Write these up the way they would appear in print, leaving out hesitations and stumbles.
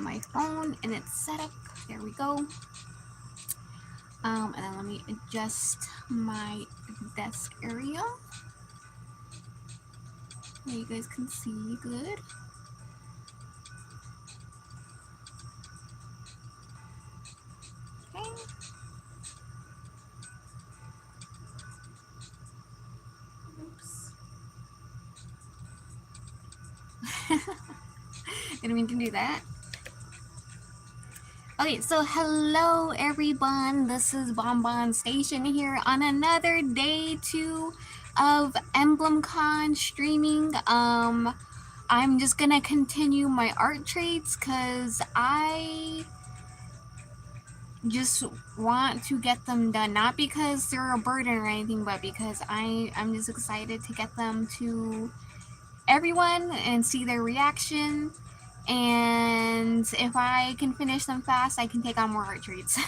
my phone in its setup. There we go. And then let me adjust my desk area so you guys can see good. Okay. Oops. Didn't mean to do that. Okay, so hello everyone. This is Bonbon Station here on another day 2 of EMBLEM CON streaming. I'm just gonna continue my art traits because I just want to get them done, not because they're a burden or anything, but because I'm just excited to get them to everyone and see their reaction. And if I can finish them fast, I can take on more art treats.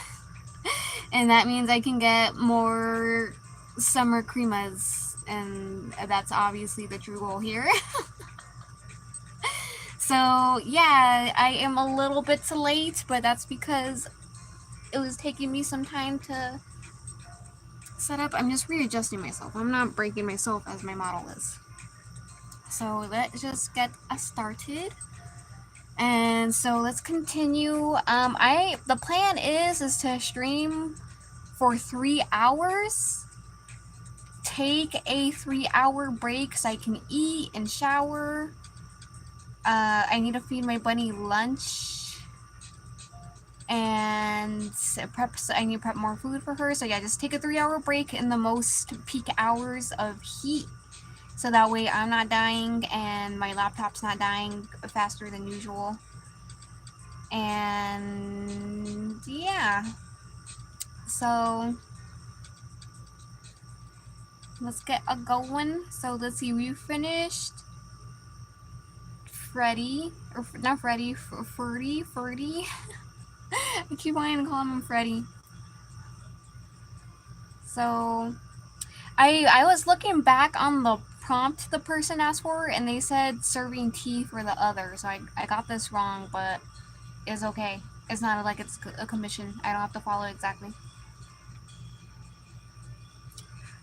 And that means I can get more summer cremas, and that's obviously the true goal here. So yeah, I am a little bit late, but that's because it was taking me some time to set up. I'm just readjusting myself. I'm not breaking myself as my model is. So let's just get us started. And so let's continue. The plan is to stream for 3 hours. Take a 3-hour break so I can eat and shower. I need to feed my bunny lunch. And I need to prep more food for her. So yeah, just take a 3-hour break in the most peak hours of heat. So that way I'm not dying and my laptop's not dying faster than usual. And yeah, so let's get a going. So let's see, we finished Freddy, or not Freddy, Ferdy. I keep wanting to call him Freddy. So I was looking back on the prompt the person asked for, and they said serving tea for the other. So I got this wrong, but it's okay. It's not like it's a commission. I don't have to follow exactly.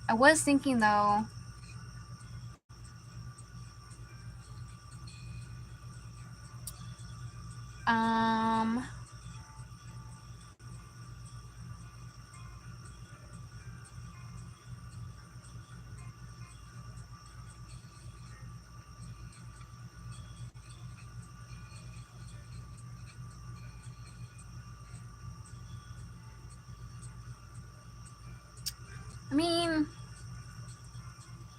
I was thinking though, I mean,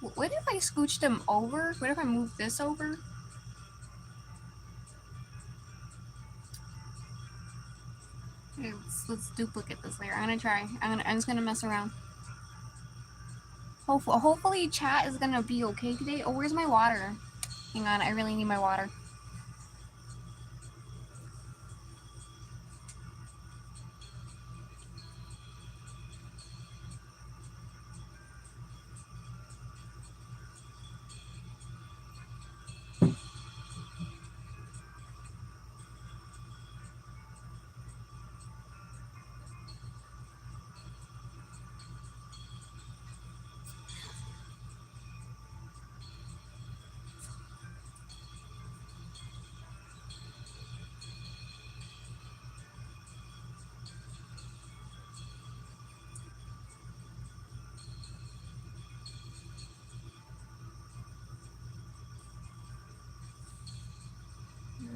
what if I scooched them over? What if I moved this over? Okay, let's duplicate this layer. I'm gonna try. I'm just gonna mess around. Hopefully chat is gonna be okay today. Oh, where's my water? Hang on, I really need my water.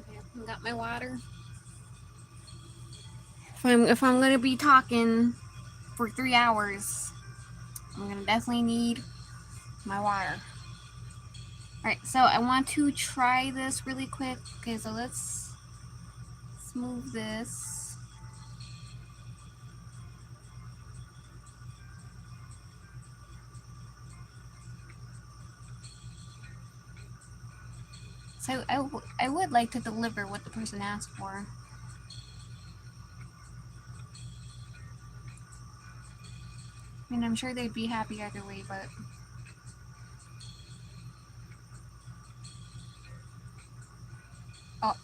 Okay, I got my water. If I'm gonna be talking for 3 hours, I'm gonna definitely need my water. Alright, so I want to try this really quick. Okay, so let's move this. So I would like to deliver what the person asked for. I mean, I'm sure they'd be happy either way, but... Oh.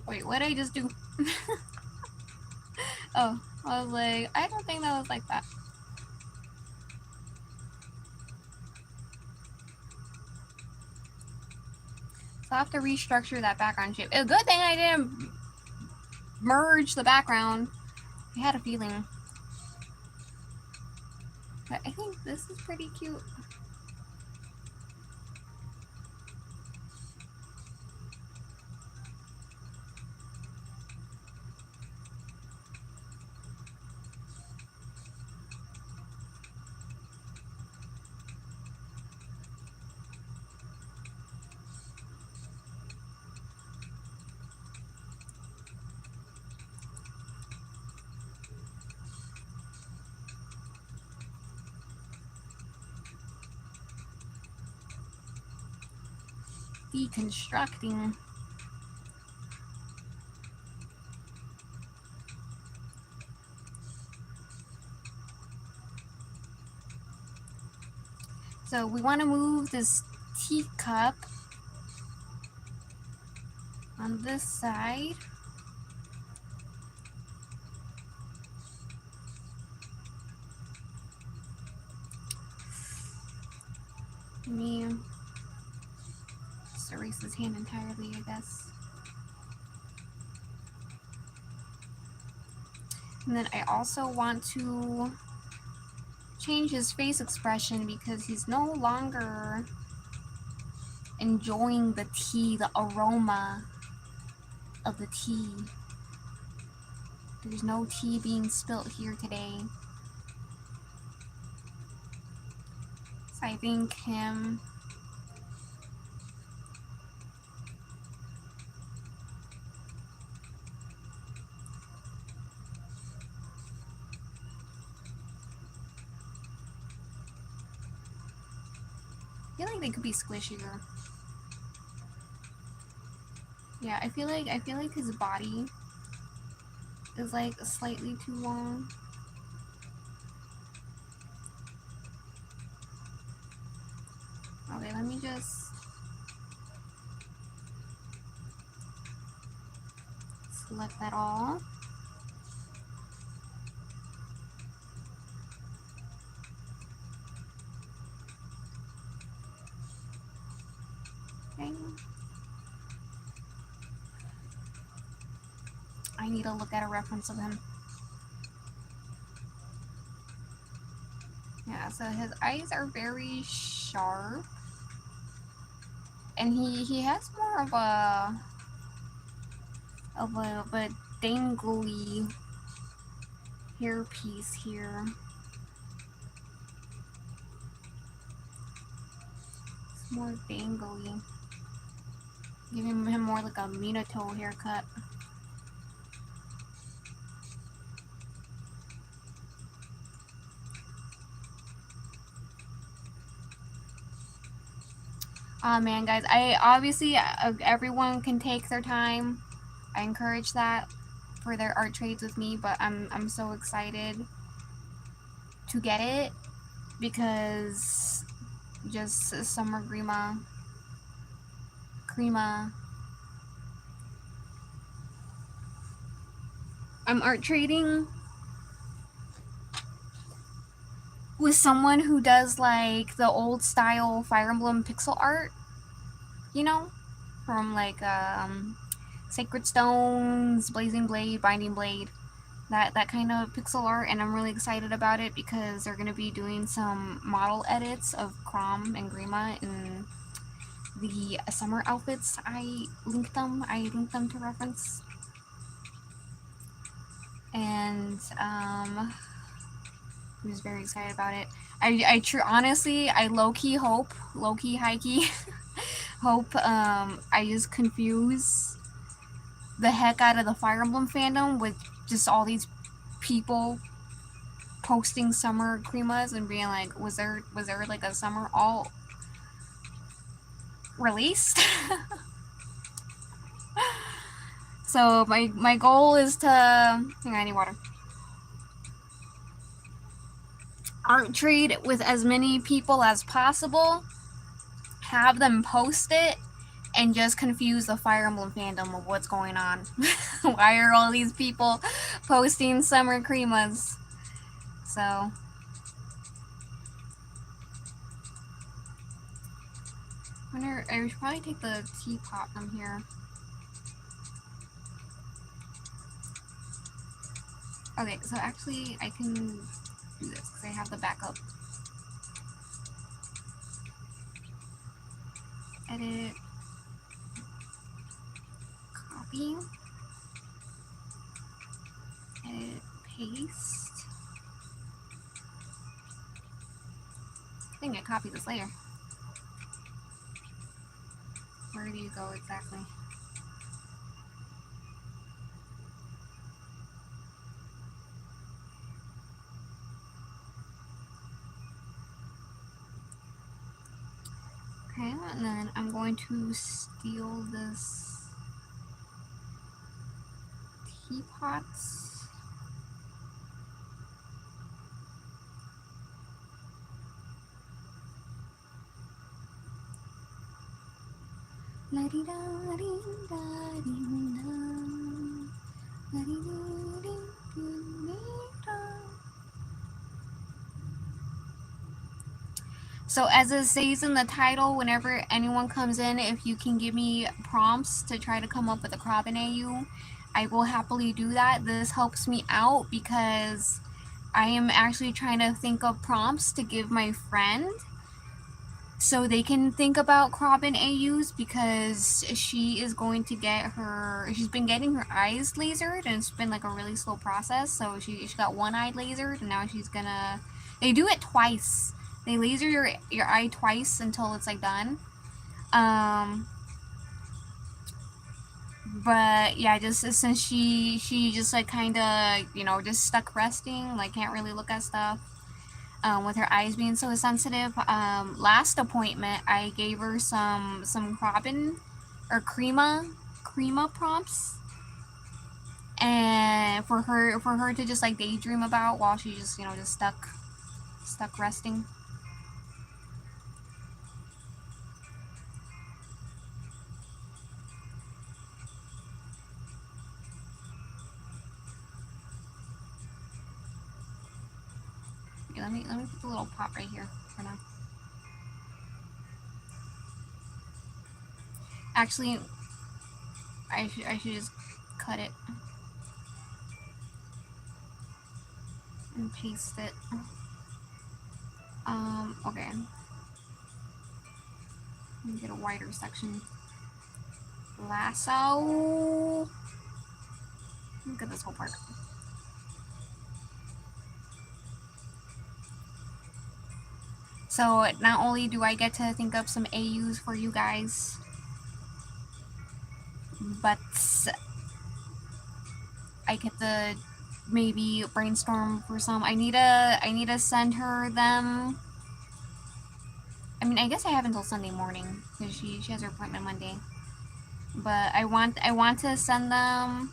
Wait, what did I just do? Oh, I was like, I don't think that was like that. So I'll have to restructure that background shape. A good thing I didn't merge the background. I had a feeling. But I think this is pretty cute. Deconstructing. So we want to move this teacup on this side. Let me just erase his hand entirely, I guess. And then I also want to change his face expression because he's no longer enjoying the tea, the aroma of the tea. There's no tea being spilt here today. So I think him I feel like they could be squishier. Yeah, I feel like his body is like slightly too long. Okay, let me just select that all. Okay. I need to look at a reference of him. Yeah, so his eyes are very sharp. And he has more of a dangly hairpiece here. It's more dangly. Giving him more like a Minato haircut. Oh man, guys, I obviously everyone can take their time. I encourage that for their art trades with me, but I'm so excited to get it because just summer crema. I'm art trading with someone who does like the old style Fire Emblem pixel art, you know, from like Sacred Stones, Blazing Blade, Binding Blade, that kind of pixel art, and I'm really excited about it because they're gonna be doing some model edits of Chrom and Grima in the summer outfits. I linked them to reference, and I'm just very excited about it. Honestly, I low-key, high-key hope I just confuse the heck out of the Fire Emblem fandom with just all these people posting summer cremas and being like, was there like a summer alt released? So my goal is to hang on, I need water. Art trade with as many people as possible, have them post it, and just confuse the Fire Emblem fandom of what's going on. Why are all these people posting summer cremas? So I should probably take the teapot from here. Okay, so actually I can do this because I have the backup. Edit. Copy. Edit. Paste. I think I copied this layer. Where do you go exactly? Okay, and then I'm going to steal this teapots. So as it says in the title, whenever anyone comes in, if you can give me prompts to try to come up with a chrobin AU, I will happily do that. This helps me out because I am actually trying to think of prompts to give my friend so they can think about chrobin AUs, because she is going to get she's been getting her eyes lasered and it's been like a really slow process. So she got one eye lasered and now she's gonna, they do it twice. They laser your eye twice until it's like done. But yeah, just since she just like kind of, you know, just stuck resting, like can't really look at stuff. With her eyes being so sensitive. Last appointment, I gave her some chrobin or crema prompts, and for her to just like daydream about while she just, you know, just stuck resting. Okay, let me put the little pot right here for now. Actually, I should just cut it and paste it. Okay. Let me get a wider section. Lasso. Look at this whole part. So not only do I get to think up some AUs for you guys, but I get to maybe brainstorm for some. I need to send her them. I mean, I guess I have until Sunday morning because she has her appointment Monday. But I want to send them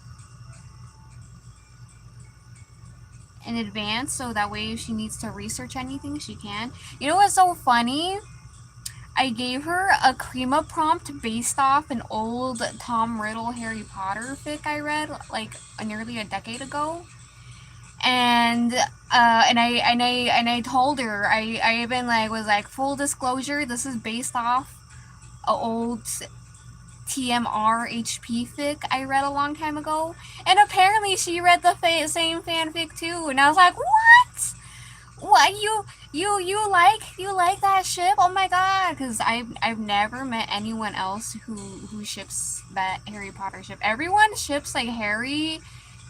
in advance so that way if she needs to research anything, she can. You know what's so funny? I gave her a crema prompt based off an old Tom Riddle Harry Potter fic I read like nearly a decade ago. And I told her, I even like was like, full disclosure, this is based off a old TMR HP fic I read a long time ago. And apparently she read the same fanfic too. And I was like, what? What, you like that ship? Oh my god! Because I've never met anyone else who ships that Harry Potter ship. Everyone ships like Harry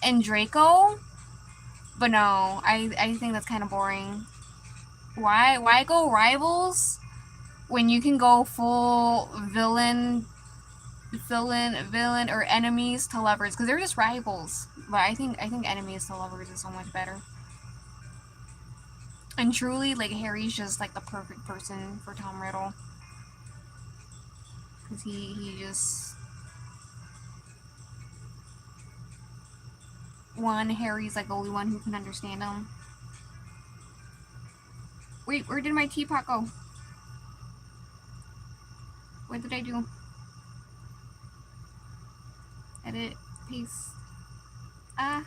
and Draco, but no, I think that's kind of boring. Why go rivals when you can go full villain or enemies to lovers? Because they're just rivals. But I think enemies to lovers is so much better. And truly, like, Harry's just like the perfect person for Tom Riddle. Because he just... One, Harry's like the only one who can understand him. Wait, where did my teapot go? What did I do? Edit, paste. Ah.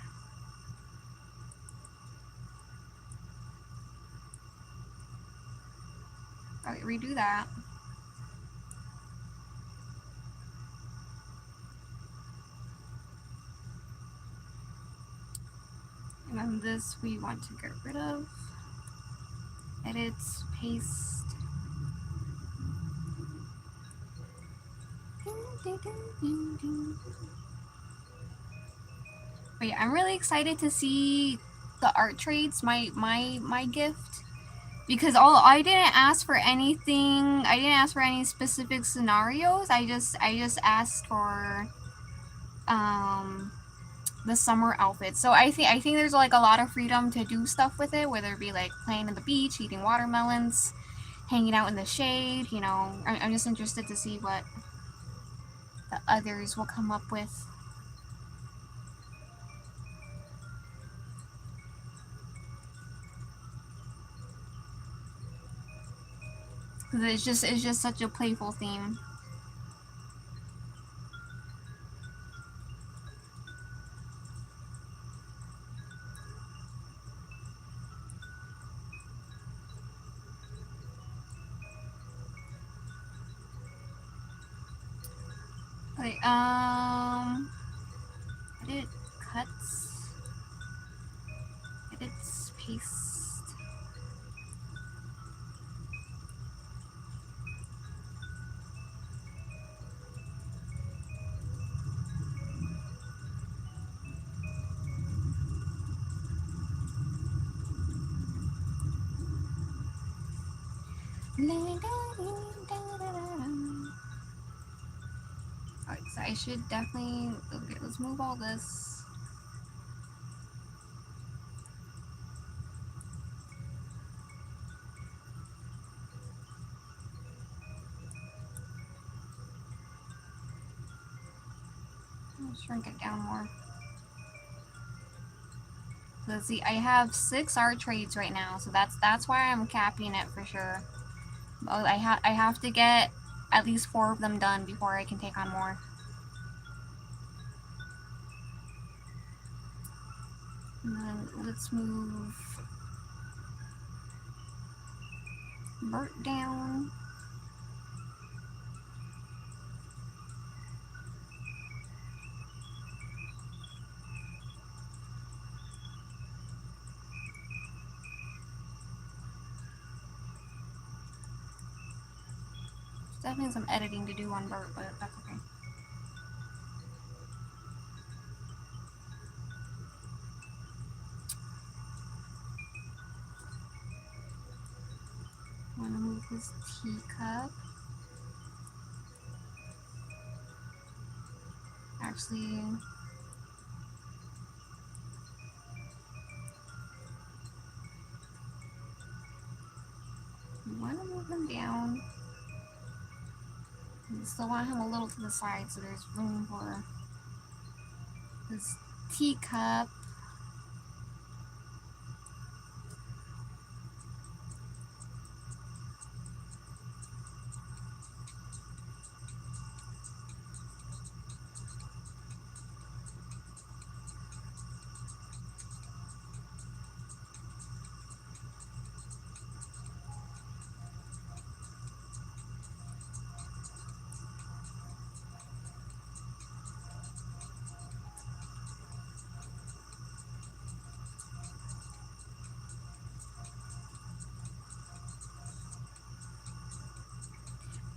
Alright, redo that. And then this we want to get rid of. Edit, paste. Wait, I'm really excited to see the art trades, my gift. Because I didn't ask for anything. I didn't ask for any specific scenarios. I just asked for the summer outfit. So I think there's like a lot of freedom to do stuff with it, whether it be like playing in the beach, eating watermelons, hanging out in the shade. You know, I'm just interested to see what the others will come up with. Because it's just such a playful theme. Okay, edit, cuts, edits, paste. Alright, so I should definitely, okay, let's move all this. I'll shrink it down more. Let's see, I have 6 art trades right now, so that's why I'm capping it for sure. Oh, I have to get at least 4 of them done before I can take on more. And then let's move Bert down. There's definitely some editing to do on Bert, but that's okay. I want to move his teacup. Actually, I want to move him down. I still want him a little to the side so there's room for his teacup.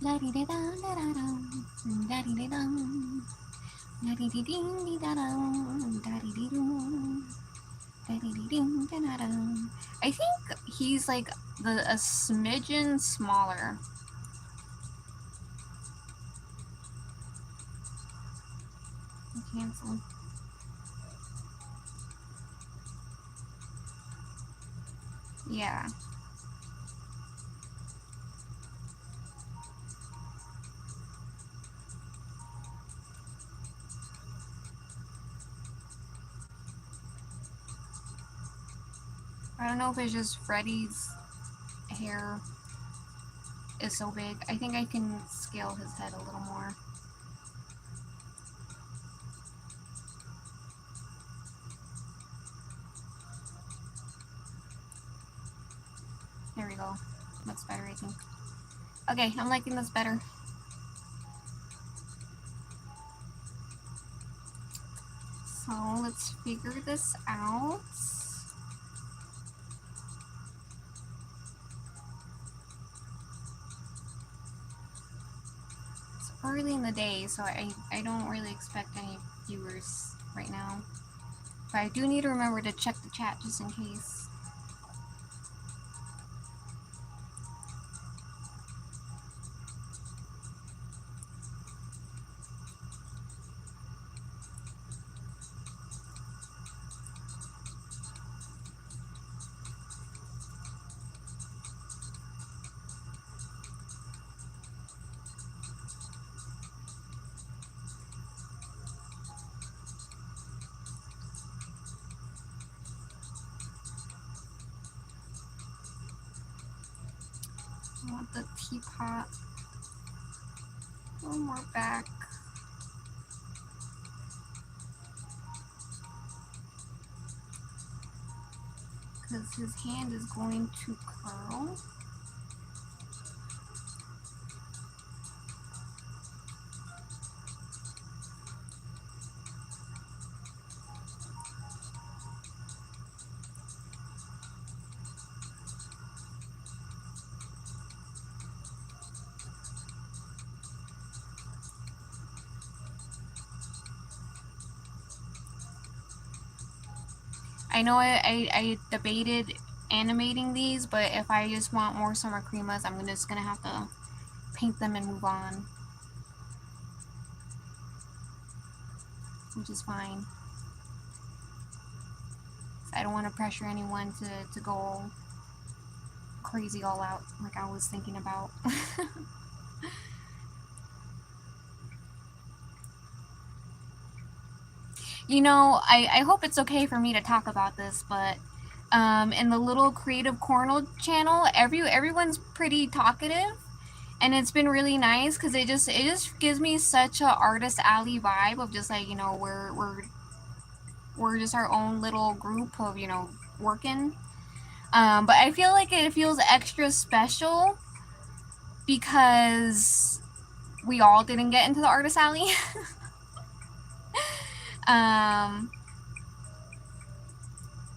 La di da da da da da di da da di di ding da da di di doo da di di ding da da. I think he's like a smidgen smaller. Cancel. Yeah. I don't know if it's just Freddy's hair is so big. I think I can scale his head a little more. go. That's better, I think. Okay, I'm liking this better. So let's figure this out. It's early in the day, so I don't really expect any viewers right now. But I do need to remember to check the chat just in case. I want the teapot a little more back. Because his hand is going to curl. I know I debated animating these, but if I just want more summer cremas, I'm just gonna have to paint them and move on. Which is fine. I don't want to pressure anyone to go crazy all out like I was thinking about. You know, I hope it's okay for me to talk about this, but in the little Creative Cornel channel, everyone's pretty talkative, and it's been really nice because it just gives me such a Artist Alley vibe of just like, you know, we're just our own little group of, you know, working. But I feel like it feels extra special because we all didn't get into the Artist Alley.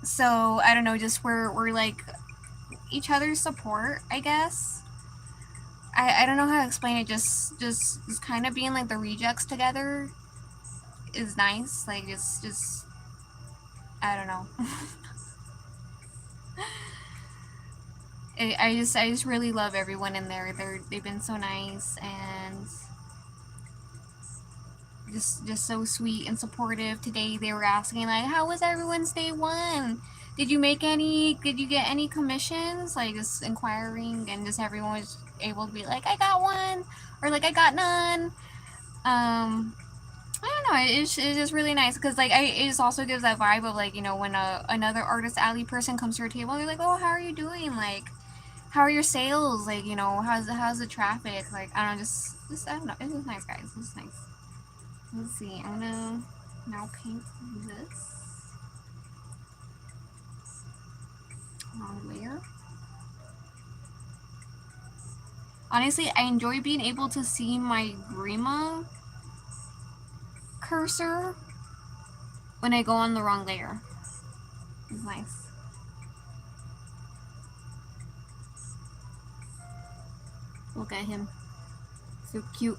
So I don't know, just we're like each other's support, I guess. I don't know how to explain it. Just kind of being like the rejects together is nice. Like just I don't know. I just really love everyone in there. They've been so nice and just so sweet and supportive. Today they were asking like, how was everyone's day one? Did you get any commissions? Like just inquiring, and just everyone was able to be like, I got one, or like I got none. I don't know, it's just really nice because like it just also gives that vibe of like, you know, when another Artist Alley person comes to your table, they're like, oh, how are you doing? Like, how are your sales? Like, you know, how's the traffic? Like, I don't know, just I don't know, it's just nice, guys. It's nice. Let's see, I'm gonna now paint this. Wrong layer. Honestly, I enjoy being able to see my Grima cursor when I go on the wrong layer. It's nice. Look at him. So cute.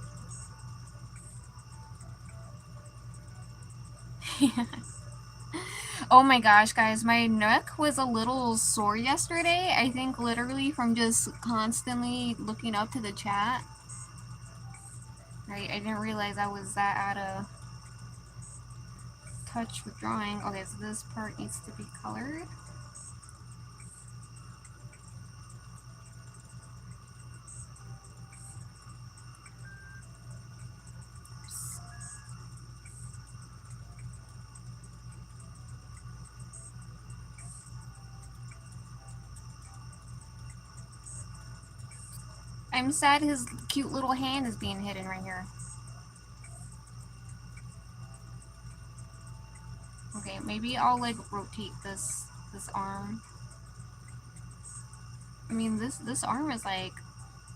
Oh my gosh, guys, my neck was a little sore yesterday. I think literally from just constantly looking up to the chat. Right, I didn't realize I was that out of touch with drawing. Okay, so this part needs to be colored. I'm sad his cute little hand is being hidden right here. Okay, maybe I'll like rotate this arm. I mean, this arm is like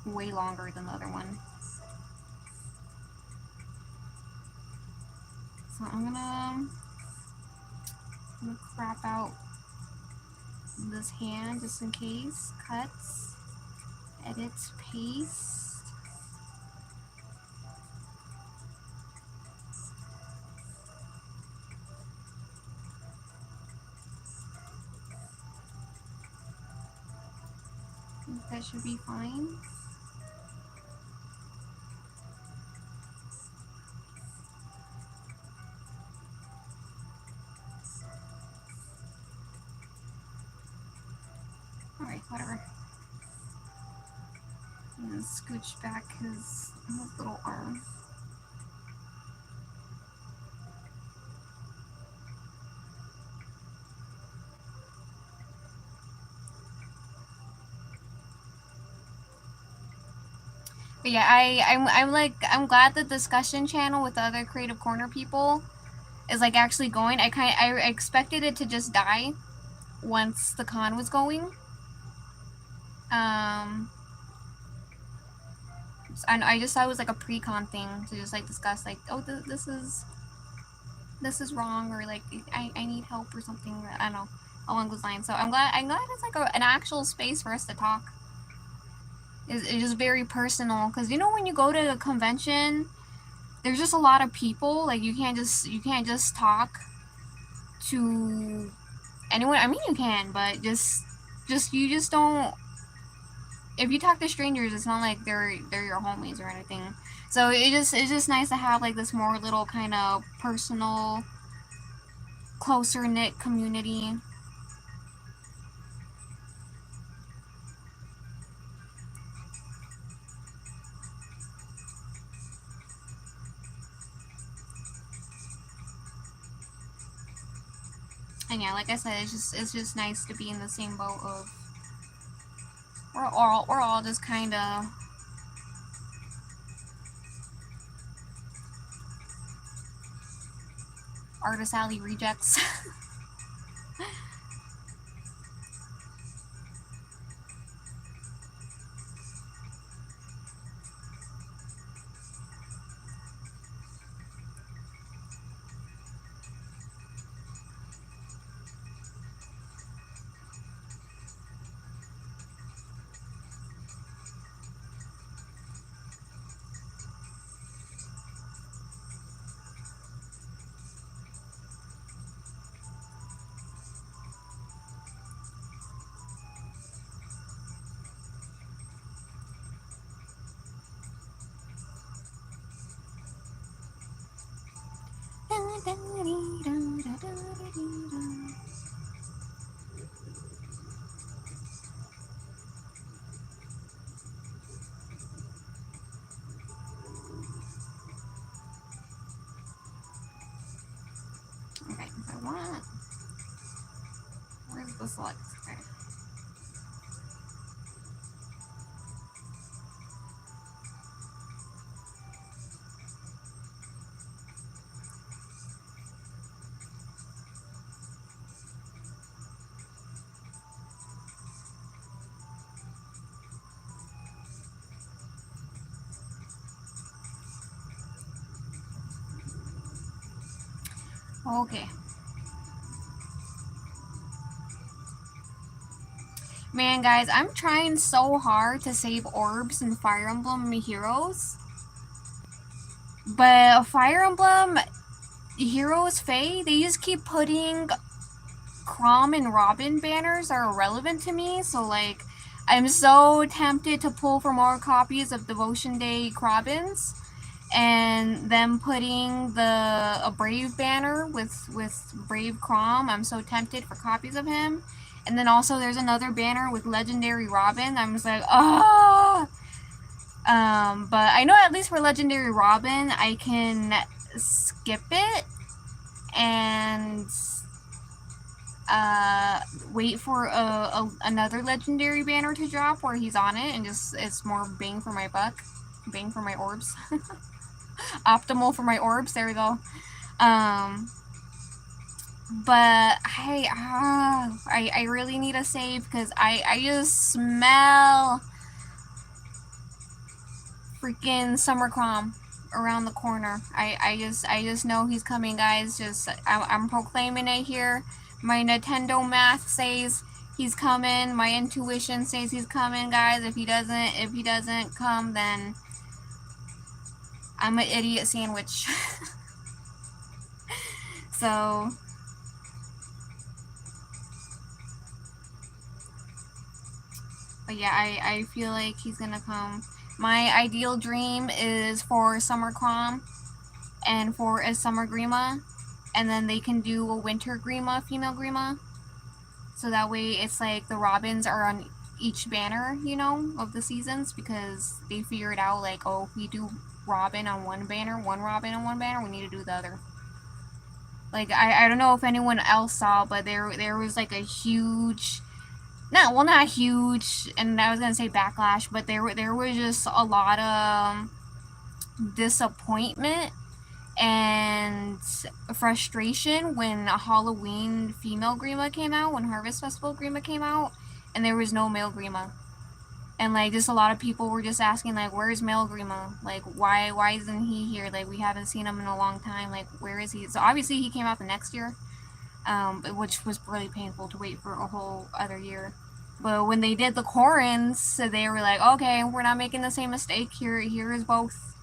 way longer than the other one. So I'm gonna crop out this hand just in case. Cuts, edit, paste. I think that should be fine. Alright, whatever. And then scooch back his little arm. But yeah, I'm glad the discussion channel with the other Creative Corner people is like actually going. I expected it to just die once the con was going. And I just thought it was like a pre-con thing to just like discuss like, oh, this is wrong, or like I need help or something. I don't know, along those lines. So I'm glad it's like an actual space for us to talk. It's just very personal, because you know when you go to a convention, there's just a lot of people. Like you can't just talk to anyone. I mean you can, but just you just don't. If you talk to strangers, it's not like they're your homies or anything. So it's just nice to have like this more little kind of personal, closer knit community. And yeah, like I said, it's just nice to be in the same boat of we're all just kind of Artist Alley rejects. Okay, so what? Where's the select? Okay. Okay. Man, guys, I'm trying so hard to save orbs in Fire Emblem Heroes. But Fire Emblem Heroes Fae, they just keep putting Chrom and Robin banners that are irrelevant to me. So, like, I'm so tempted to pull for more copies of Devotion Day Chrobins. And them putting a Brave banner with Brave Chrom. I'm so tempted for copies of him. And then also there's another banner with Legendary Robin. I'm just like, ah. But I know at least for Legendary Robin, I can skip it and wait for another Legendary banner to drop where he's on it, and just it's more bang for my buck, bang for my orbs. Optimal for my orbs. There we go. But I really need a save because I just smell freaking Summer Crom around the corner. I just know he's coming, guys. I'm proclaiming it here. My Nintendo math says he's coming. My intuition says he's coming, guys. If he doesn't come, then I'm an idiot sandwich. So, but yeah, I feel like he's gonna come. My ideal dream is for Summer Crom and for a Summer Grima, and then they can do a Winter Grima, female Grima. So that way it's like the Robins are on each banner, you know, of the seasons, because they figured out like, oh, if we do Robin on one banner, one Robin on one banner, we need to do the other. Like I don't know if anyone else saw, but there was like a huge, not huge, and I was gonna say backlash, but there was just a lot of disappointment and frustration when a Halloween female Grima came out, when Harvest Festival Grima came out, and there was no male Grima. And like just a lot of people were just asking like, where's male Grima? Like why isn't he here? Like we haven't seen him in a long time. Like where is he? So obviously he came out the next year, which was really painful to wait for a whole other year. But when they did the Corins, so they were like, okay, we're not making the same mistake. Here is both.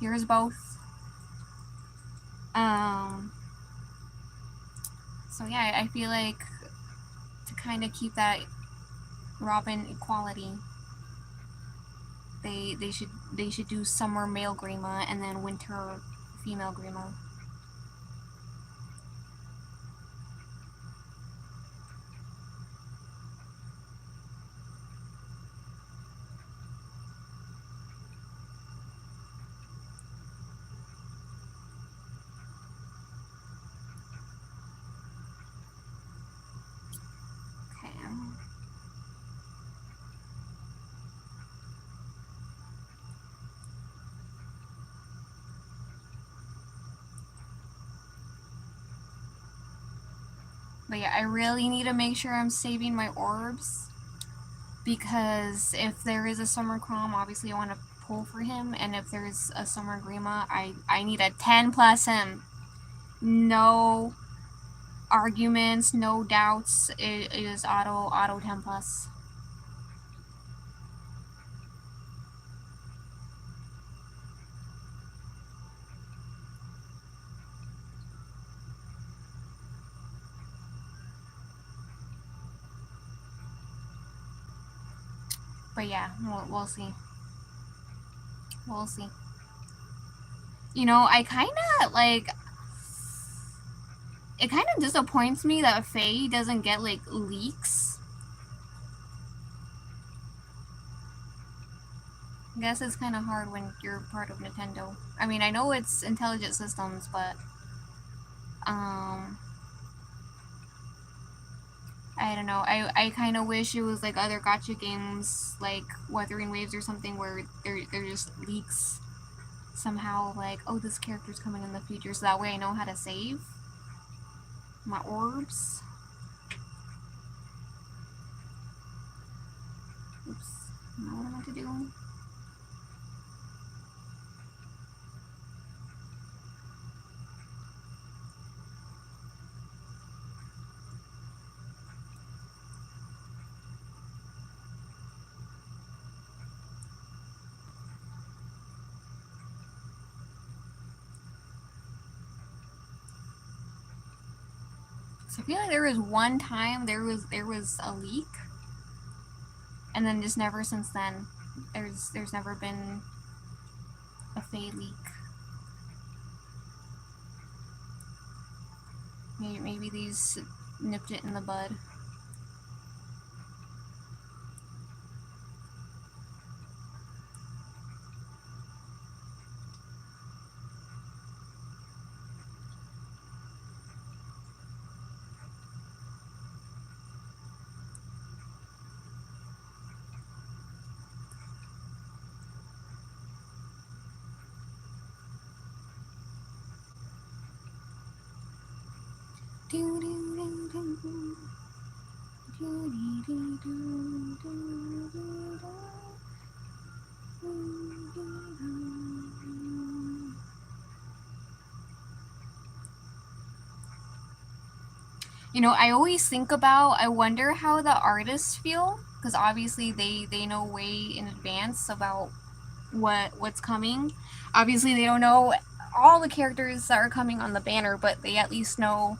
Here is both. Um, so yeah, I feel like to kind of keep that Robin equality, they should do summer male Grima and then winter female Grima. Okay. But yeah, I really need to make sure I'm saving my orbs, because if there is a Summer Crom, obviously I want to pull for him, and if there's a Summer Grima, I need a 10 plus him. No arguments, no doubts. It is auto 10 plus. But yeah, we'll see. We'll see. You know, I kind of like. It kind of disappoints me that Faye doesn't get like leaks. I guess it's kind of hard when you're part of Nintendo. I mean, I know it's Intelligent Systems, but um, I don't know. I kind of wish it was like other gacha games, like Wuthering Waves or something, where they're just leaks somehow. Like, oh, this character's coming in the future, so that way I know how to save my orbs. Oops, I don't know what I want to do. So I feel like there was one time there was a leak, and then just never since then. There's never been a Faye leak. Maybe these nipped it in the bud. You know, I always think about, I wonder how the artists feel, because obviously they know way in advance about what's coming. Obviously they don't know all the characters that are coming on the banner, but they at least know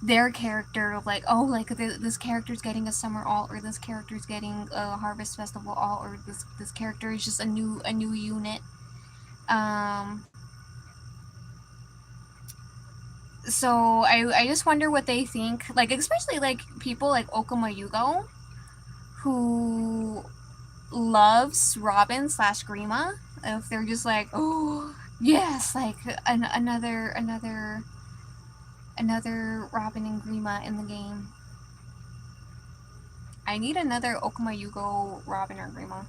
their character, like, oh, like this character's getting a summer alt, or this character's getting a harvest festival alt, or this character is just a new unit. So I just wonder what they think, like, especially like people like Okuma Yugo, who loves Robin slash Grima. If they're just like, oh yes, like another Robin and Grima in the game. I need another Okuma Yugo Robin or Grima.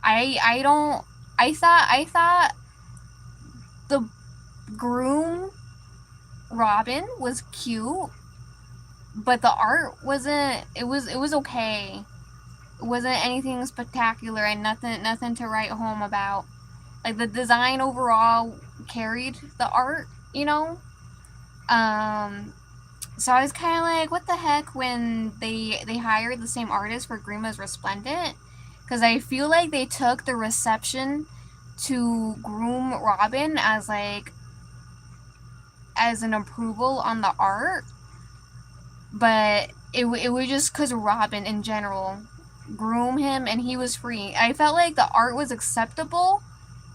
I don't. I thought the groom Robin was cute, but the art wasn't. It was okay. It wasn't anything spectacular and nothing to write home about. Like, the design overall carried the art, you know. So I was kind of like, what the heck, when they hired the same artist for Grima's Resplendent, because I feel like they took the reception to groom Robin as like as an approval on the art, but it was just because Robin in general groom him and he was free. I felt like the art was acceptable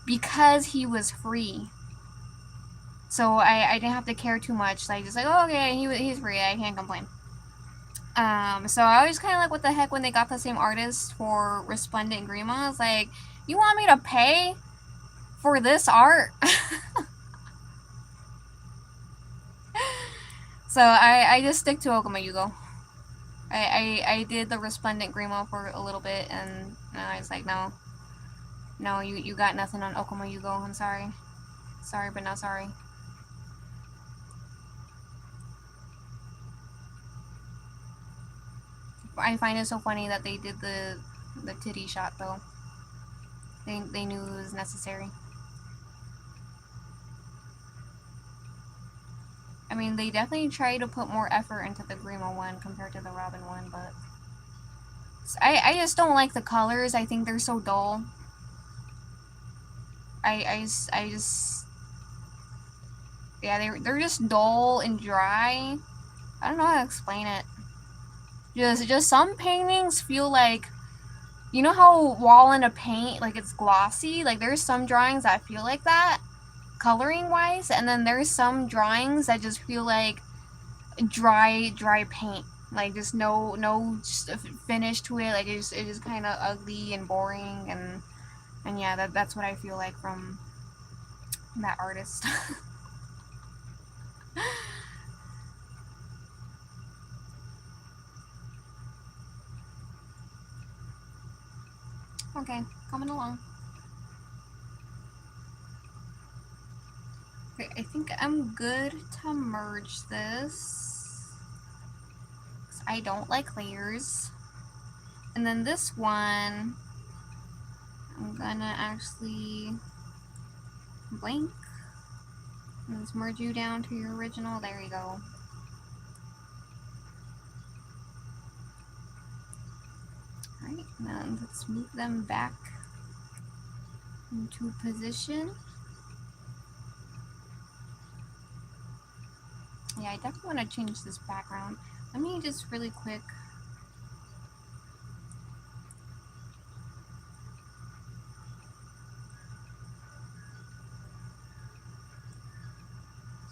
because he was free. So I didn't have to care too much. Like, just like, oh, okay, he's free. I can't complain. So I was kind of like, what the heck, when they got the same artist for Resplendent and Grima. I was like, you want me to pay for this art? So I just stick to Okuma Yugo. I did the Resplendent Grima for a little bit, and I was like, no, you got nothing on Okuma Yugo. I'm sorry. Sorry, but not sorry. I find it so funny that they did the titty shot, though. They knew it was necessary. I mean, they definitely try to put more effort into the Grima one compared to the Robin one, but I just don't like the colors. I think they're so dull. I just yeah, they're just dull and dry. I don't know how to explain it. Just some paintings feel like, you know how wall in a paint, like, it's glossy? Like, there's some drawings that feel like that, coloring wise, and then there's some drawings that just feel like dry paint. Like, just no just finish to it. Like, it's just kind of ugly and boring, and yeah, that's what I feel like from that artist. Okay, coming along. Okay, I think I'm good to merge this. I don't like layers. And then this one, I'm gonna actually blank. Let's merge you down to your original. There you go. Alright, now let's move them back into position. Yeah, I definitely want to change this background. Let me just really quick.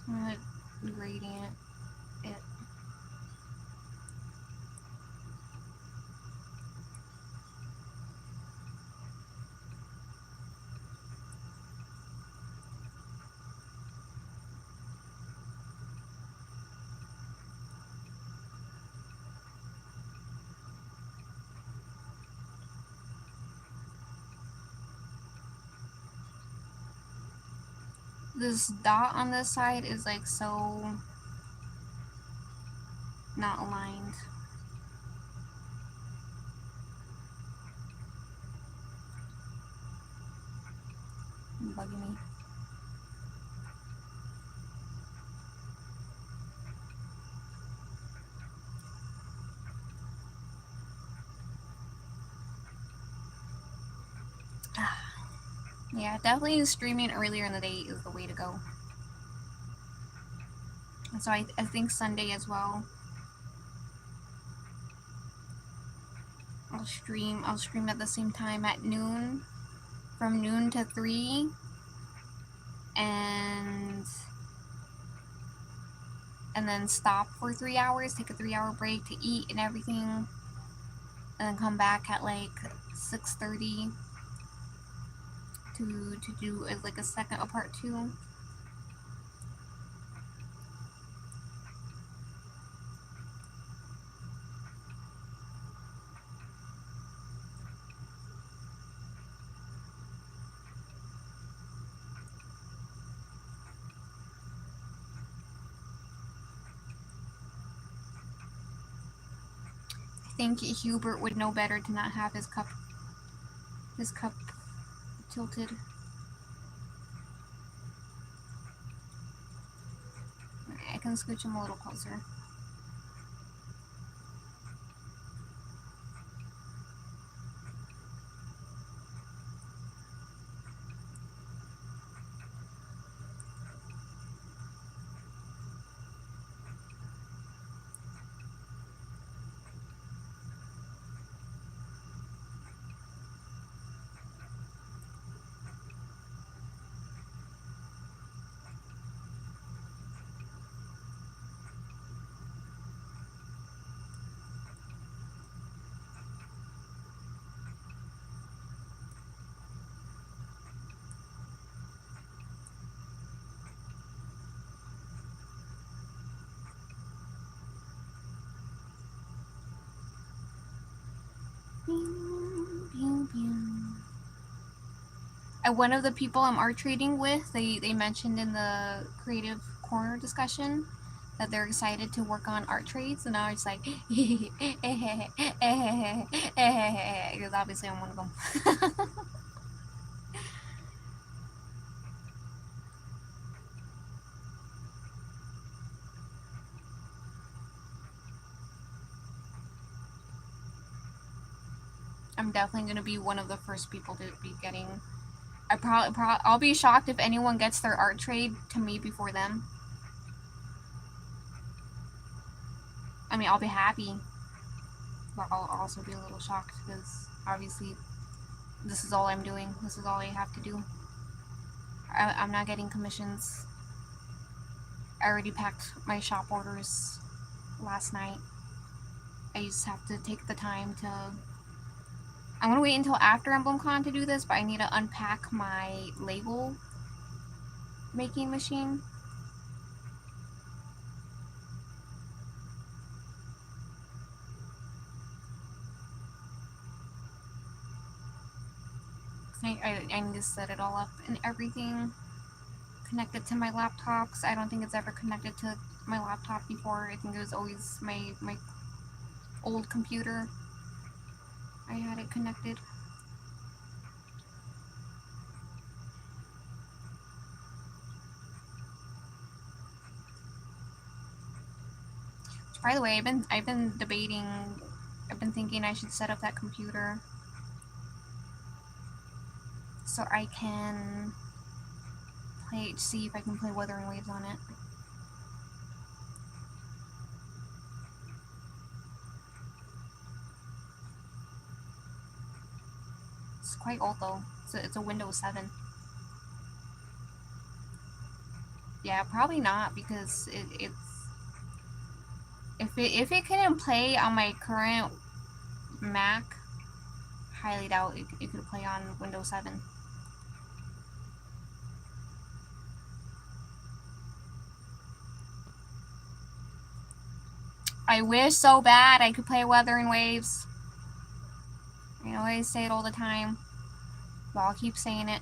I'm gonna gradient it. This dot on this side is like so not aligned. Bugging me. Yeah, definitely streaming earlier in the day is the way to go. And so I think Sunday as well. I'll stream at the same time at noon, from noon to 3, and then stop for 3 hours, take a 3-hour break to eat and everything, and then come back at like 6:30 to do like a part 2. I think Hubert would know better to not have his cup tilted. I can scooch him a little closer. One of the people I'm art trading with, they mentioned in the creative corner discussion that they're excited to work on art trades, and I was like, because obviously I'm one of them. I'm definitely gonna be one of the first people to be getting. I'll be shocked if anyone gets their art trade to me before them. I mean, I'll be happy, but I'll also be a little shocked because obviously this is all I'm doing. This is all I have to do. I'm not getting commissions. I already packed my shop orders last night. I just have to take the time to... I'm gonna wait until after EMBLEM CON to do this, but I need to unpack my label making machine. I need to set it all up and everything. Connected to my laptop, because I don't think it's ever connected to my laptop before. I think it was always my old computer. I had it connected. By the way, I've been debating. I've been thinking I should set up that computer so I can see if I can play Wuthering Waves on it. It's quite old though. It's a Windows 7. Yeah, probably not, because it's if it couldn't play on my current Mac, highly doubt it could play on Windows 7. I wish so bad I could play Wuthering Waves. I always say it all the time, but I'll keep saying it.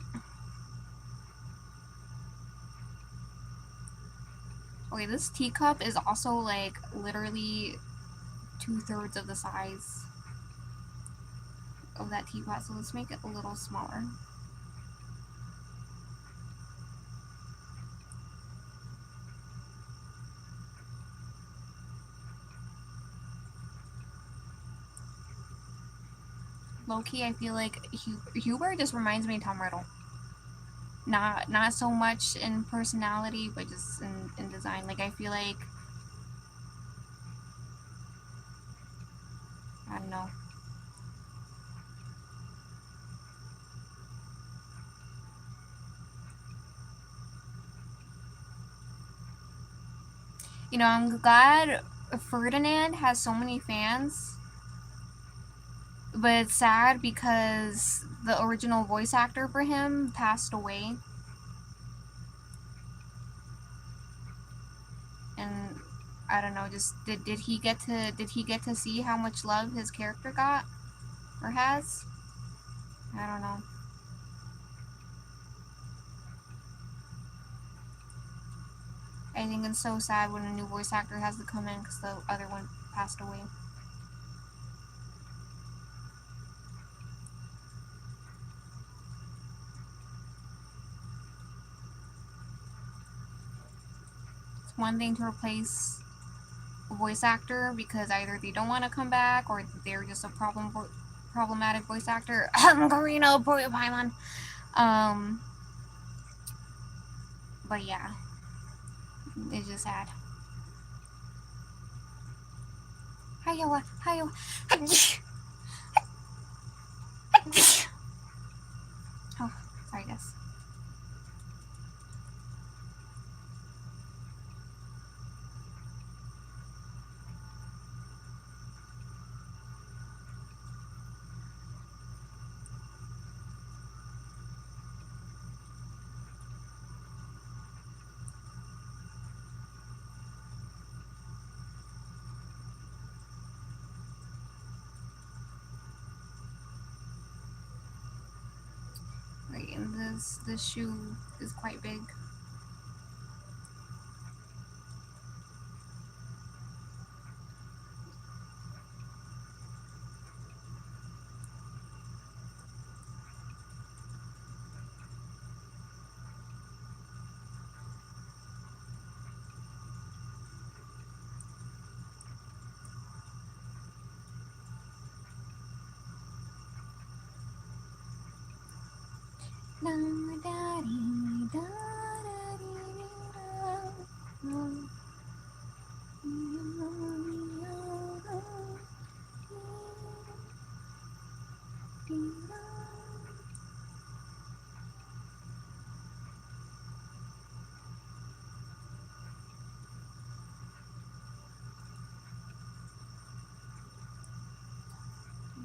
Okay, this teacup is also like literally 2/3 of the size of that teapot, so let's make it a little smaller. Low-key, I feel like Huber just reminds me of Tom Riddle. Not so much in personality, but just in design. Like, I feel like, I don't know. You know, I'm glad Ferdinand has so many fans, but it's sad because the original voice actor for him passed away. And I don't know, just did he get to see how much love his character got or has? I don't know. I think it's so sad when a new voice actor has to come in because the other one passed away. It's one thing to replace a voice actor because either they don't want to come back or they're just a problematic voice actor. Karina, Paimon. But yeah, it's just sad. Hiya. Oh, sorry guys. Right, and this shoe is quite big.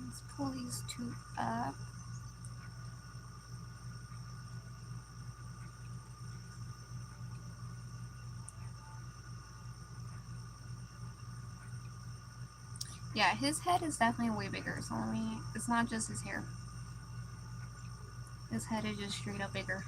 Let's pull these two up. Yeah, his head is definitely way bigger, so it's not just his hair. His head is just straight up bigger.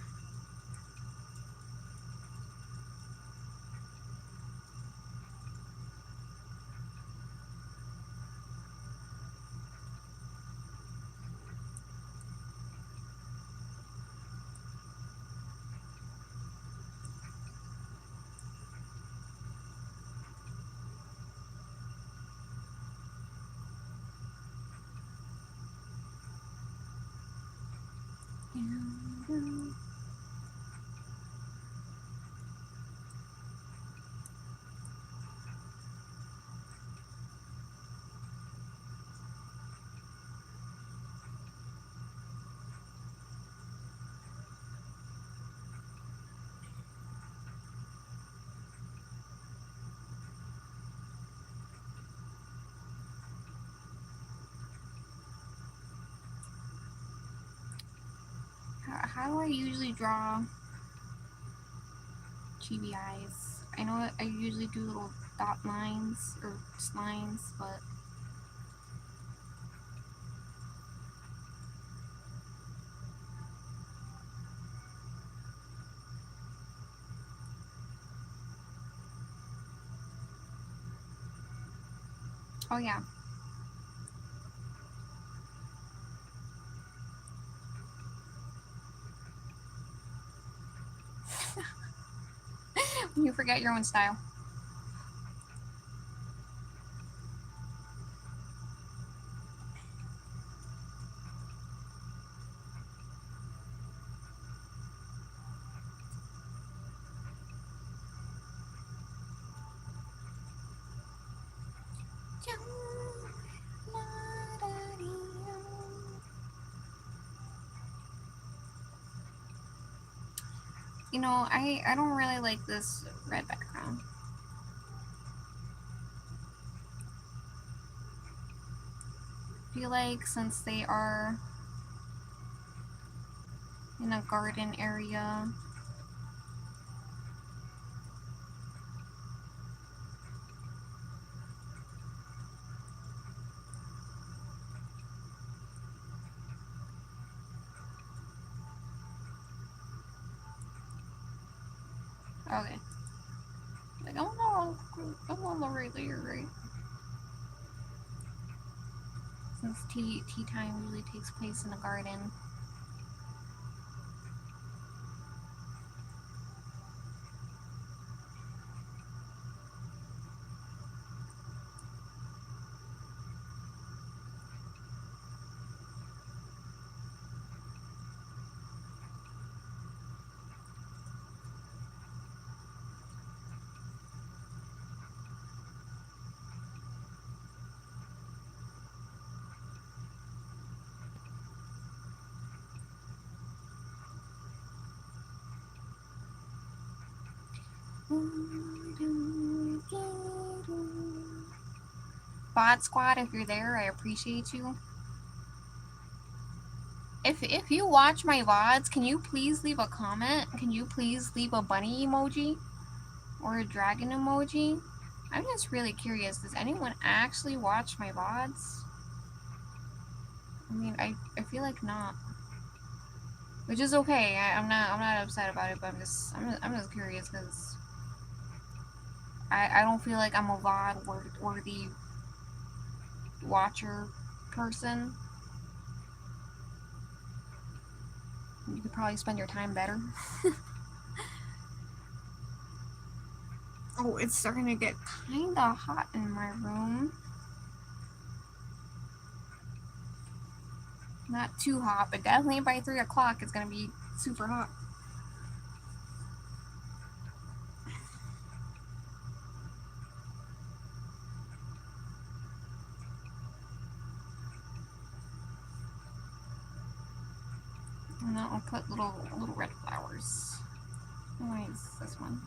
How do I usually draw chibi eyes? I know I usually do little dot lines or lines, but Oh yeah. You forget your own style. You know, I don't really like this red background. I feel like since they are in a garden area, okay. Like I'm on the right layer, right? Since tea time usually takes place in a garden. Bot Squad, if you're there, I appreciate you. If you watch my VODs, can you please leave a comment? Can you please leave a bunny emoji? Or a dragon emoji? I'm just really curious, does anyone actually watch my VODs? I mean, I feel like not. Which is okay, I'm not upset about it, but I'm just curious because I don't feel like I'm a VOD worthy watcher person. You could probably spend your time better. Oh, it's starting to get kinda hot in my room. Not too hot, but definitely by 3 o'clock it's gonna be super hot. And then I'll put little red flowers. Oh, wait, it's this one.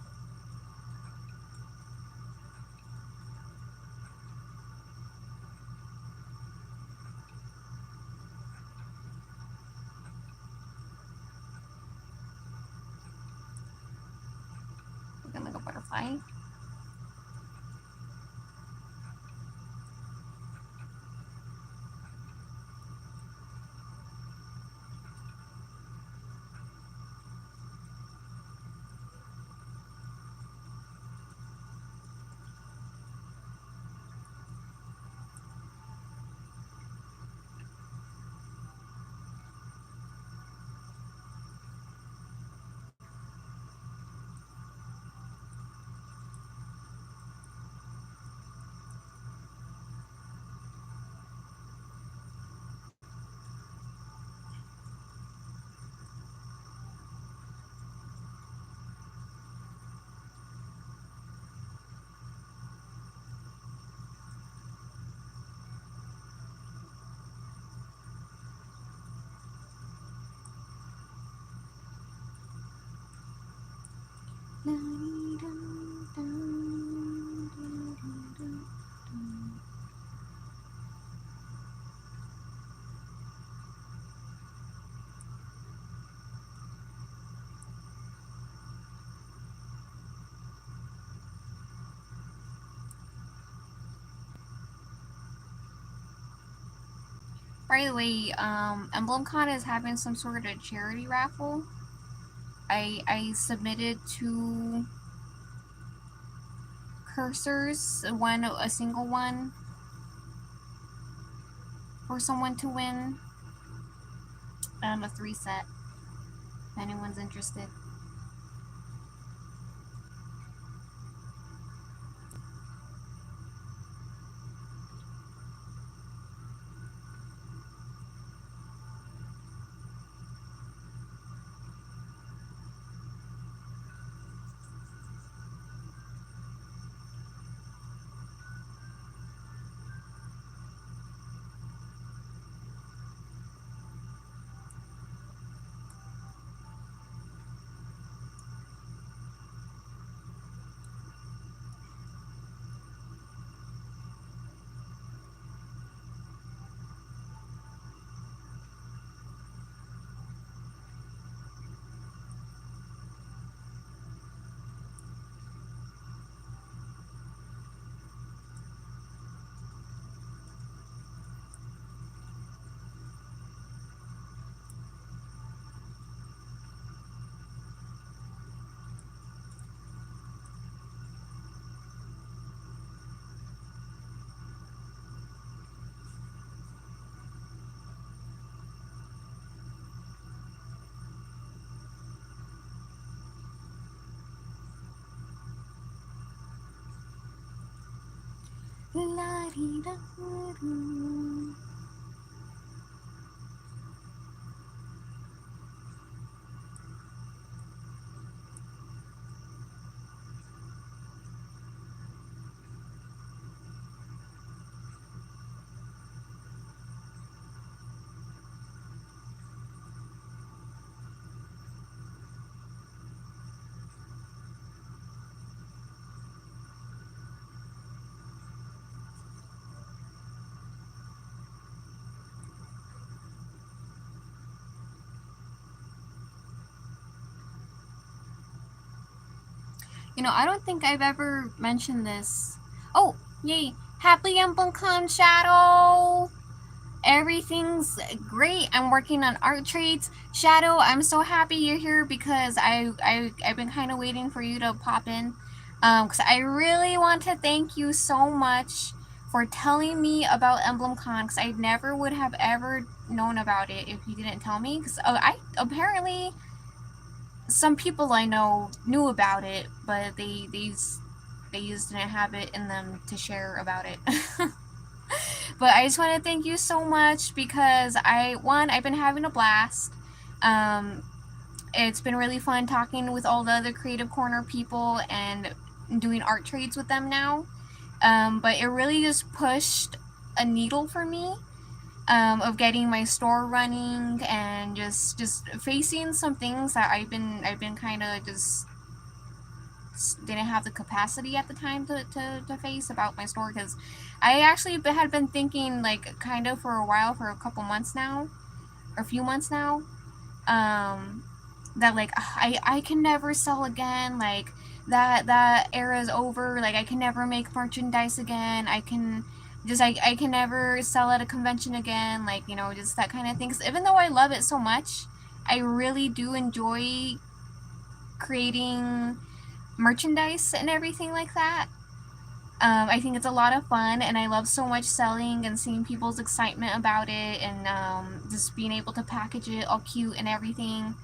Looking like a butterfly. By the way, Emblem Con is having some sort of charity raffle. I submitted 2 cursors, a single one, for someone to win. A 3 set, if anyone's interested. La-dee-da-doo. You know, I don't think I've ever mentioned this. Oh, yay! Happy Emblem Con, Shadow! Everything's great. I'm working on art trades. Shadow, I'm so happy you're here because I've been kind of waiting for you to pop in. Because I really want to thank you so much for telling me about Emblem Con, because I never would have ever known about it if you didn't tell me. Because I apparently some people I know knew about it, but they just didn't have it in them to share about it. But I just want to thank you so much because I've been having a blast. It's been really fun talking with all the other Creative Corner people and doing art trades with them now. But it really just pushed a needle for me of getting my store running and just facing some things that I've been kind of just didn't have the capacity at the time to face about my store, because I actually had been thinking, like, kind of for a while, for a couple months now, or a few months now, that, like, I can never sell again, like, that era is over, like, I can never make merchandise again, I can never sell at a convention again, like, you know, just that kind of thing. 'Cause even though I love it so much, I really do enjoy creating merchandise and everything like that. I think it's a lot of fun, and I love so much selling and seeing people's excitement about it, and just being able to package it all cute and everything.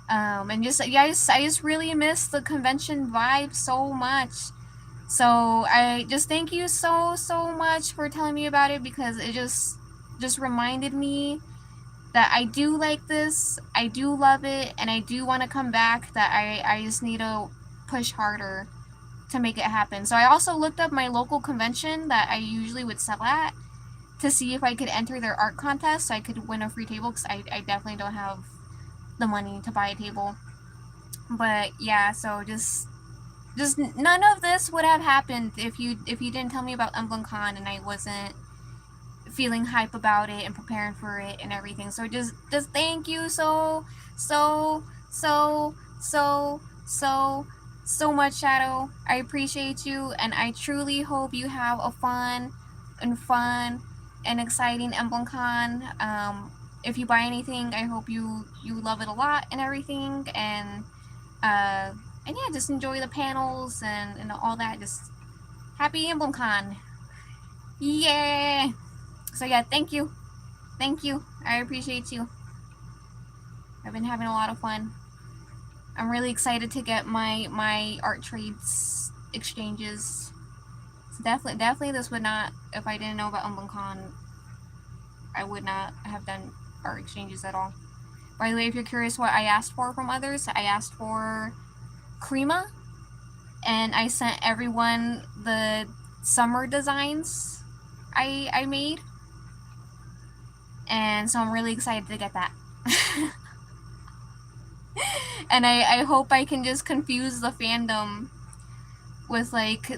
And just, yeah, I just really miss the convention vibe so much. So I just thank you so much for telling me about it, because it just reminded me that I do like this, I do love it, and I do want to come back, that I just need to push harder to make it happen. So I also looked up my local convention that I usually would sell at to see if I could enter their art contest so I could win a free table, because I definitely don't have the money to buy a table. But yeah, so just none of this would have happened if you didn't tell me about Emblem Con and I wasn't feeling hype about it and preparing for it and everything. So just thank you so much, Shadow. I appreciate you, and I truly hope you have a fun and exciting Emblem Con. If you buy anything, I hope you love it a lot and everything, and yeah, just enjoy the panels and all that. Just happy Emblem Con. Yeah. So yeah, thank you. Thank you. I appreciate you. I've been having a lot of fun. I'm really excited to get my art trades exchanges. So definitely this would not, if I didn't know about EMBLEM CON, I would not have done art exchanges at all. By the way, if you're curious what I asked for from others, I asked for Crema, and I sent everyone the summer designs I made. And so I'm really excited to get that. And I hope I can just confuse the fandom with like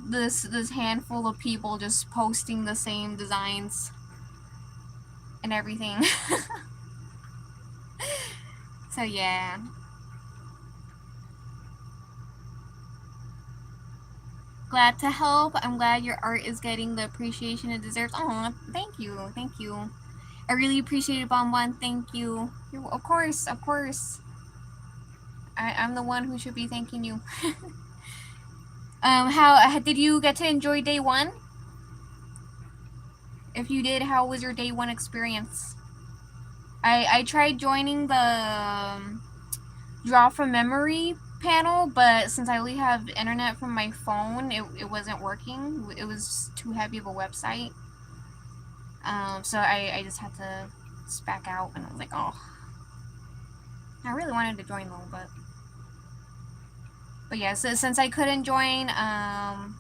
this handful of people just posting the same designs and everything. So yeah. Glad to help. I'm glad your art is getting the appreciation it deserves. Oh, thank you. Thank you. I really appreciate it, Bonbon. Thank you. Of course, of course. I'm the one who should be thanking you. How did you get to enjoy day one? If you did, how was your day one experience? I tried joining the draw from memory panel, but since I only have internet from my phone, it wasn't working. It was too heavy of a website. So I just had to back out, and I was like, oh. I really wanted to join though, but yeah, so since I couldn't join, because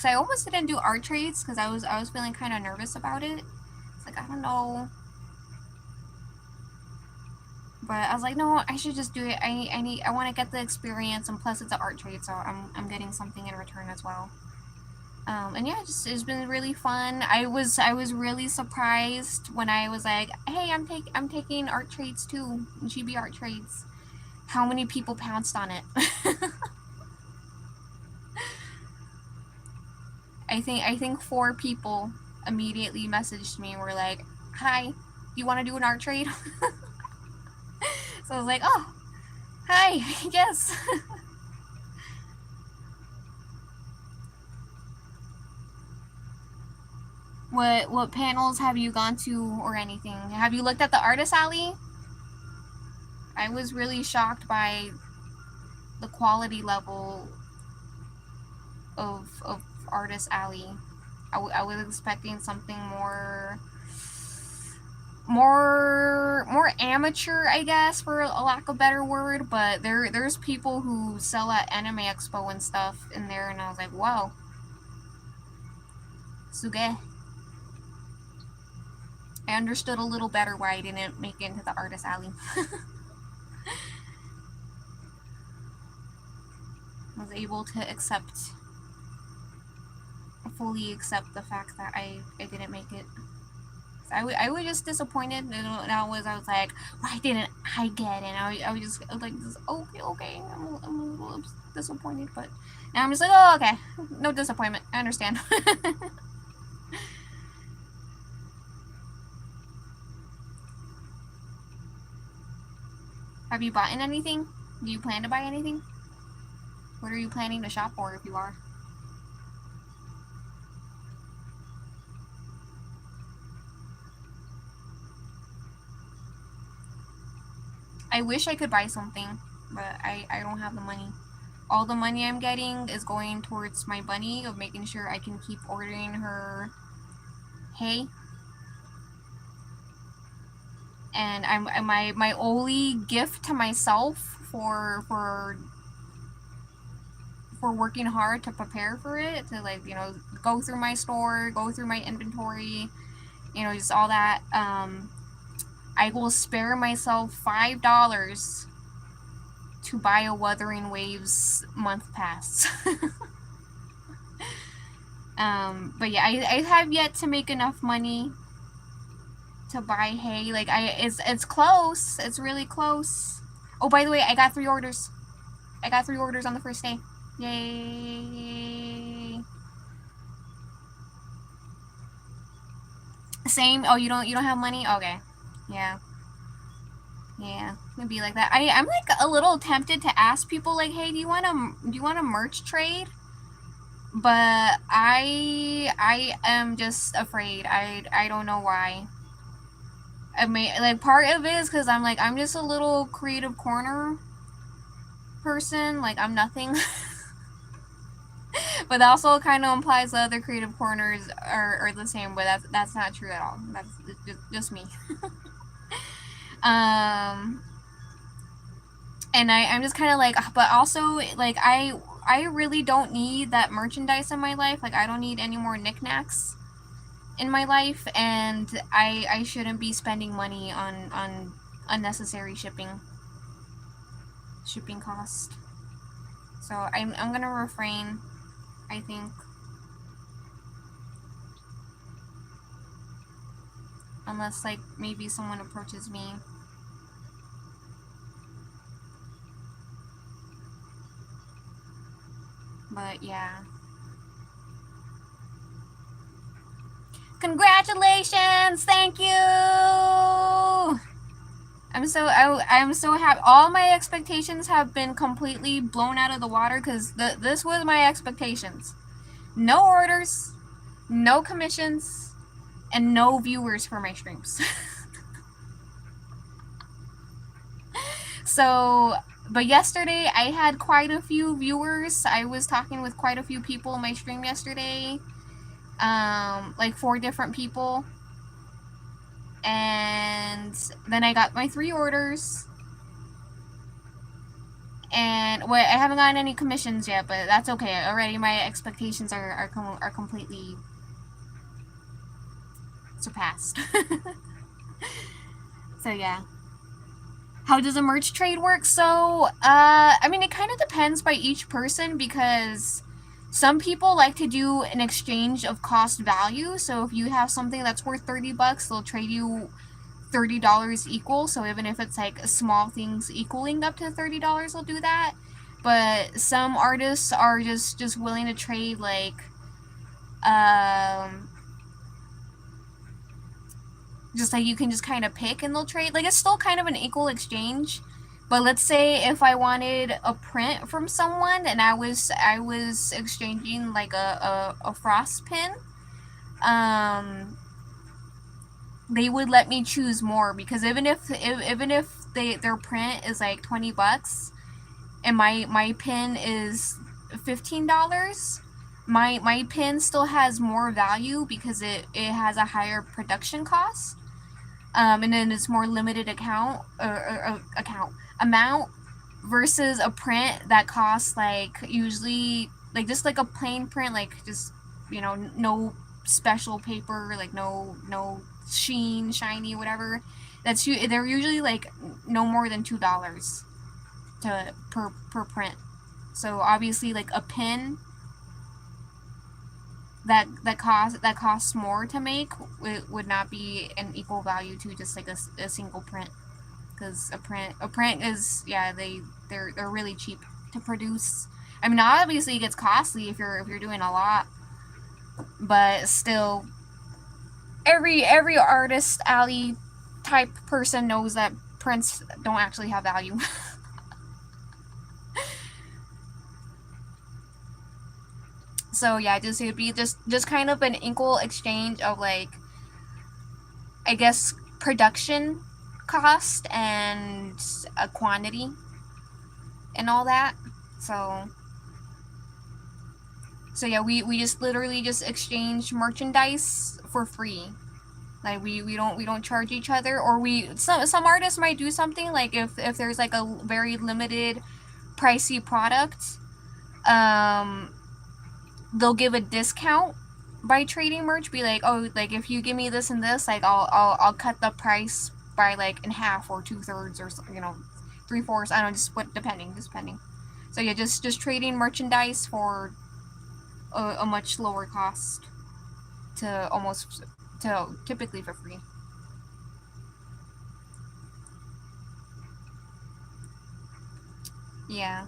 I almost didn't do art trades because I was feeling kind of nervous about it. It's like, I don't know. But I was like, no, I should just do it. I want to get the experience, and plus it's an art trade, so I'm getting something in return as well. And yeah, it's been really fun. I was really surprised when I was like, hey, I'm taking art trades too, GB art trades. How many people pounced on it? I think 4 people immediately messaged me and were like, hi, you want to do an art trade? So I was like, oh, hi, yes. What panels have you gone to or anything? Have you looked at the Artist Alley? I was really shocked by the quality level of Artist Alley. I was expecting something more amateur, I guess, for a lack of a better word, but there's people who sell at Anime Expo and stuff in there, and I was like, wow. Suge. I understood a little better why I didn't make it into the Artist Alley. I was able to fully accept the fact that I didn't make it. I was just disappointed, and I was like, why didn't I get it? And I was just like, okay, I'm a little disappointed, but now I'm just like, oh, okay, no disappointment, I understand. Have you bought anything? Do you plan to buy anything? What are you planning to shop for if you are? I wish I could buy something, but I don't have the money. All the money I'm getting is going towards my bunny of making sure I can keep ordering her hay. And my only gift to myself for working hard to prepare for it, to like, you know, go through my store, go through my inventory, you know, just all that. I will spare myself $5 to buy a Wuthering Waves month pass. But yeah, I have yet to make enough money to buy hay. Like, it's close. It's really close. Oh, by the way, I got 3 orders. I got 3 orders on the first day. Yay! Same. Oh, you don't have money? Okay. Yeah. Yeah, it'd be like that. I'm like a little tempted to ask people like, hey, do you want a merch trade? but I am just afraid. I don't know why. I mean, like, part of it is because I'm just a little creative corner person. Like, I'm nothing. But that also kind of implies the other creative corners are the same, but that's not true at all. That's just me. um, and I'm just kind of like, but also, like, I really don't need that merchandise in my life. Like, I don't need any more knickknacks in my life, and I shouldn't be spending money on unnecessary shipping cost. So I'm gonna refrain, I think, unless, like, maybe someone approaches me. But yeah. Congratulations! Thank you! I'm so happy. All my expectations have been completely blown out of the water because this was my expectations. No orders, no commissions, and no viewers for my streams. So, but yesterday I had quite a few viewers. I was talking with quite a few people in my stream yesterday. Like 4 different people. And then I got my 3 orders. And well, I haven't gotten any commissions yet, but that's okay. Already my expectations are completely surpassed. So yeah. How does a merch trade work? So, I mean, it kind of depends by each person because some people like to do an exchange of cost value. So if you have something that's worth $30, they'll trade you $30 equal. So even if it's like small things equaling up to $30, they'll do that. But some artists are just willing to trade like just like you can just kind of pick and they'll trade. Like, it's still kind of an equal exchange. But let's say if I wanted a print from someone and I was exchanging like a frost pin, they would let me choose more because even if their print is like $20 and my pin is $15, my pin still has more value because it has a higher production cost. And then it's more limited amount versus a print that costs like usually like just like a plain print, like just, you know, no special paper, like no sheen, shiny, whatever. They're usually like no more than $2 per print. So obviously, like a pin that costs more to make would not be an equal value to just like a single print, because a print is, yeah, they're really cheap to produce. I mean, obviously it gets costly if you're doing a lot, but still, every artist alley type person knows that prints don't actually have value. So yeah, it would be just kind of an equal exchange of, like, I guess, production cost and a quantity and all that. So yeah, we just literally just exchange merchandise for free. Like, we don't charge each other, or some artists might do something like if there's like a very limited pricey product, they'll give a discount by trading merch. Be like, oh, like if you give me this and this, like I'll cut the price by like in half or 2/3 or, you know, 3/4. I don't know, just depending. So yeah, just trading merchandise for a much lower cost to typically for free. Yeah.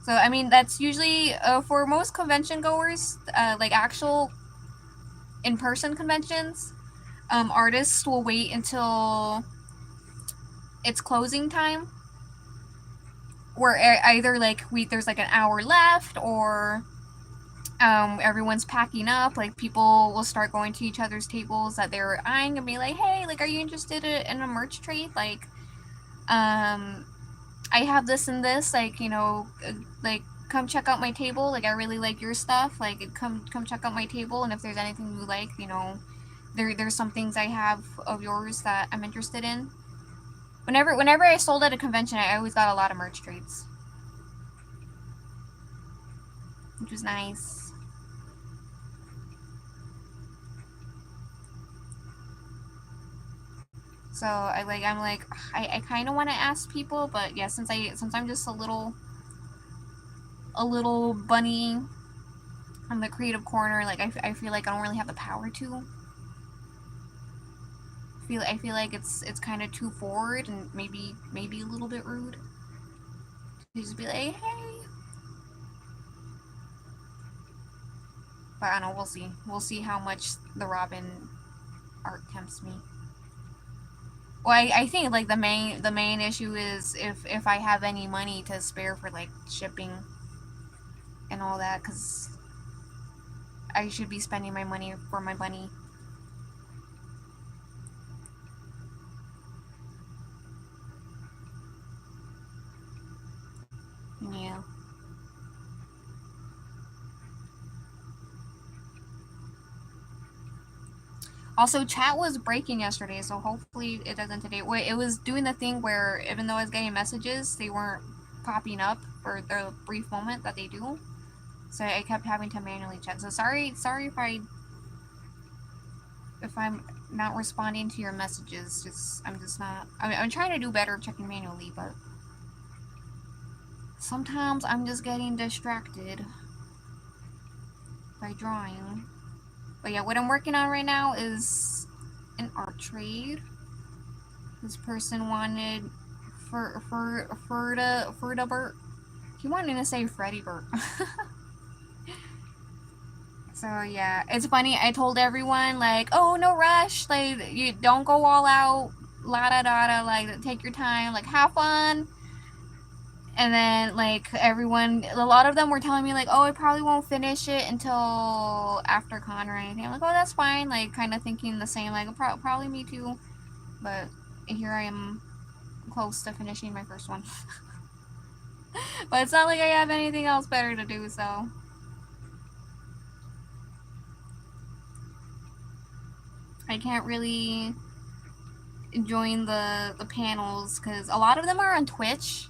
So I mean, that's usually for most convention goers, like actual in-person conventions, artists will wait until it's closing time, where either like there's like an hour left, or everyone's packing up. Like, people will start going to each other's tables that they're eyeing and be like, hey, like, are you interested in a merch trade? Like, I have this and this, like, you know, like, come check out my table. Like, I really like your stuff. Like, come check out my table, and if there's anything you like, you know, there's some things I have of yours that I'm interested in. Whenever I sold at a convention, I always got a lot of merch trades, which was nice. So I'm like, I kind of want to ask people, but yeah, since I'm just a little bunny on the creative corner, like, I feel like I don't really have the power to. I feel like it's kind of too forward and maybe a little bit rude to just be like, hey. But I don't know, we'll see how much the Robin art tempts me. Well, I think, like, the main issue is if I have any money to spare for, like, shipping and all that, because I should be spending my money for my bunny. Yeah. Also, chat was breaking yesterday, so hopefully it doesn't today. Wait, it was doing the thing where even though I was getting messages, they weren't popping up for the brief moment that they do. So I kept having to manually check. So sorry if I'm not responding to your messages. I'm just not. I'm trying to do better checking manually, but sometimes I'm just getting distracted by drawing. But yeah, what I'm working on right now is an art trade. This person wanted Ferda Burt. He wanted to say Freddy Burt. So yeah, it's funny. I told everyone, like, oh, no rush. Like, you don't go all out. La da da da. Like, take your time. Like, have fun. And then, like, everyone, a lot of them were telling me, like, oh, I probably won't finish it until after con or anything. I'm like, oh, that's fine. Like, kind of thinking the same. Like, probably me too. But here I am, close to finishing my first one. But it's not like I have anything else better to do, so. I can't really join the panels because a lot of them are on Twitch.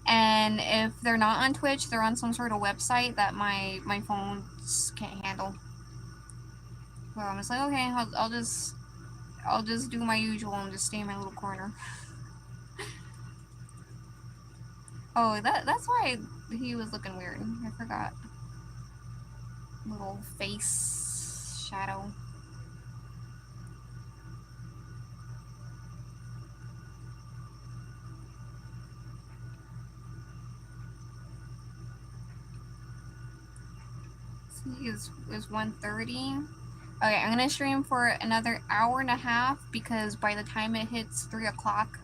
And if they're not on Twitch, they're on some sort of website that my phone can't handle. So I'm just like, okay, I'll just do my usual and just stay in my little corner. Oh, that's why he was looking weird. I forgot. Little face shadow. Is 1:30. Okay, I'm gonna stream for another hour and a half because by the time it hits 3 o'clock,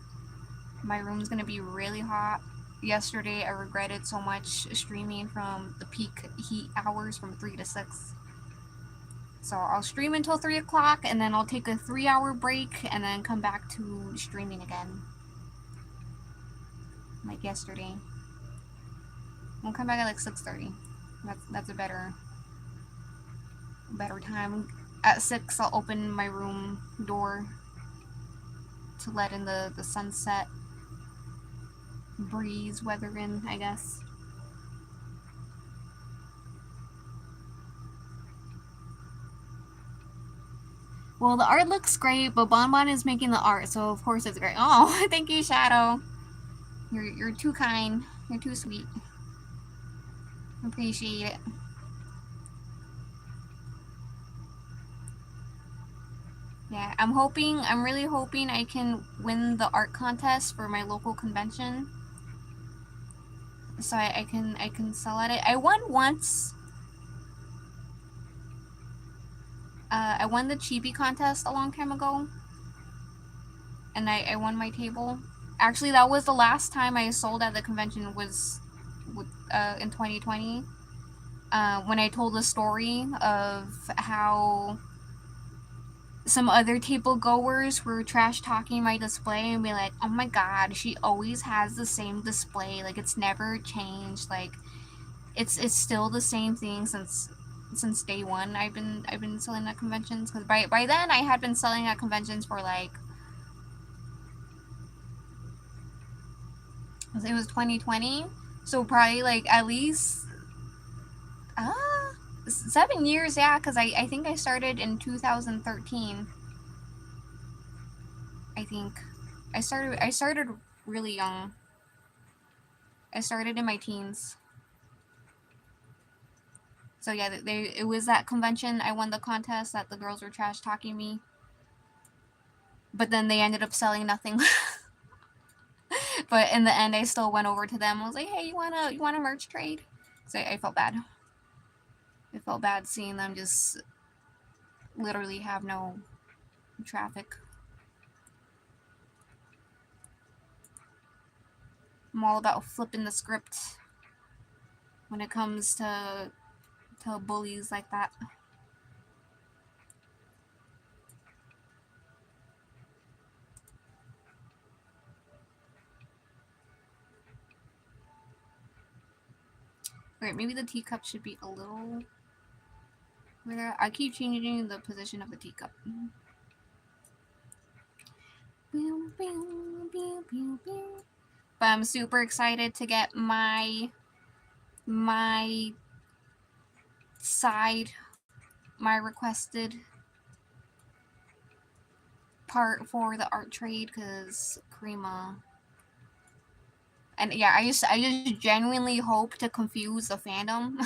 my room's gonna be really hot. Yesterday, I regretted so much streaming from the peak heat hours from 3 to 6. So I'll stream until 3 o'clock and then I'll take a 3-hour break and then come back to streaming again. Like yesterday. We'll come back at like 6:30. That's a better time. At 6, I'll open my room door to let in the sunset breeze weather in, I guess. Well, the art looks great, but Bonbon is making the art, so of course it's great. Oh, thank you, Shadow. You're too kind. You're too sweet. Appreciate it. Yeah, I'm really hoping I can win the art contest for my local convention. So I can sell at it. I won once. I won the chibi contest a long time ago. And I won my table. Actually, that was the last time I sold at the convention was in 2020. when I told the story of how some other table goers were trash talking my display and be like, oh my god, she always has the same display, like it's never changed, like it's still the same thing since day one. I've been selling at conventions, because by then I had been selling at conventions for like, it was 2020, so probably like at least 7 years, yeah, because I think I started in 2013. I think I started really young. I started in my teens. So yeah, it was that convention I won the contest that the girls were trash talking me. But then they ended up selling nothing. But in the end, I still went over to them. I was like, "Hey, you want a merch trade?" So I felt bad. I felt bad seeing them just literally have no traffic. I'm all about flipping the script when it comes to bullies like that. Alright, maybe the teacup should be a little further. I keep changing the position of the teacup. But I'm super excited to get my side, my requested part for the art trade, because Krima. And yeah, I just genuinely hope to confuse the fandom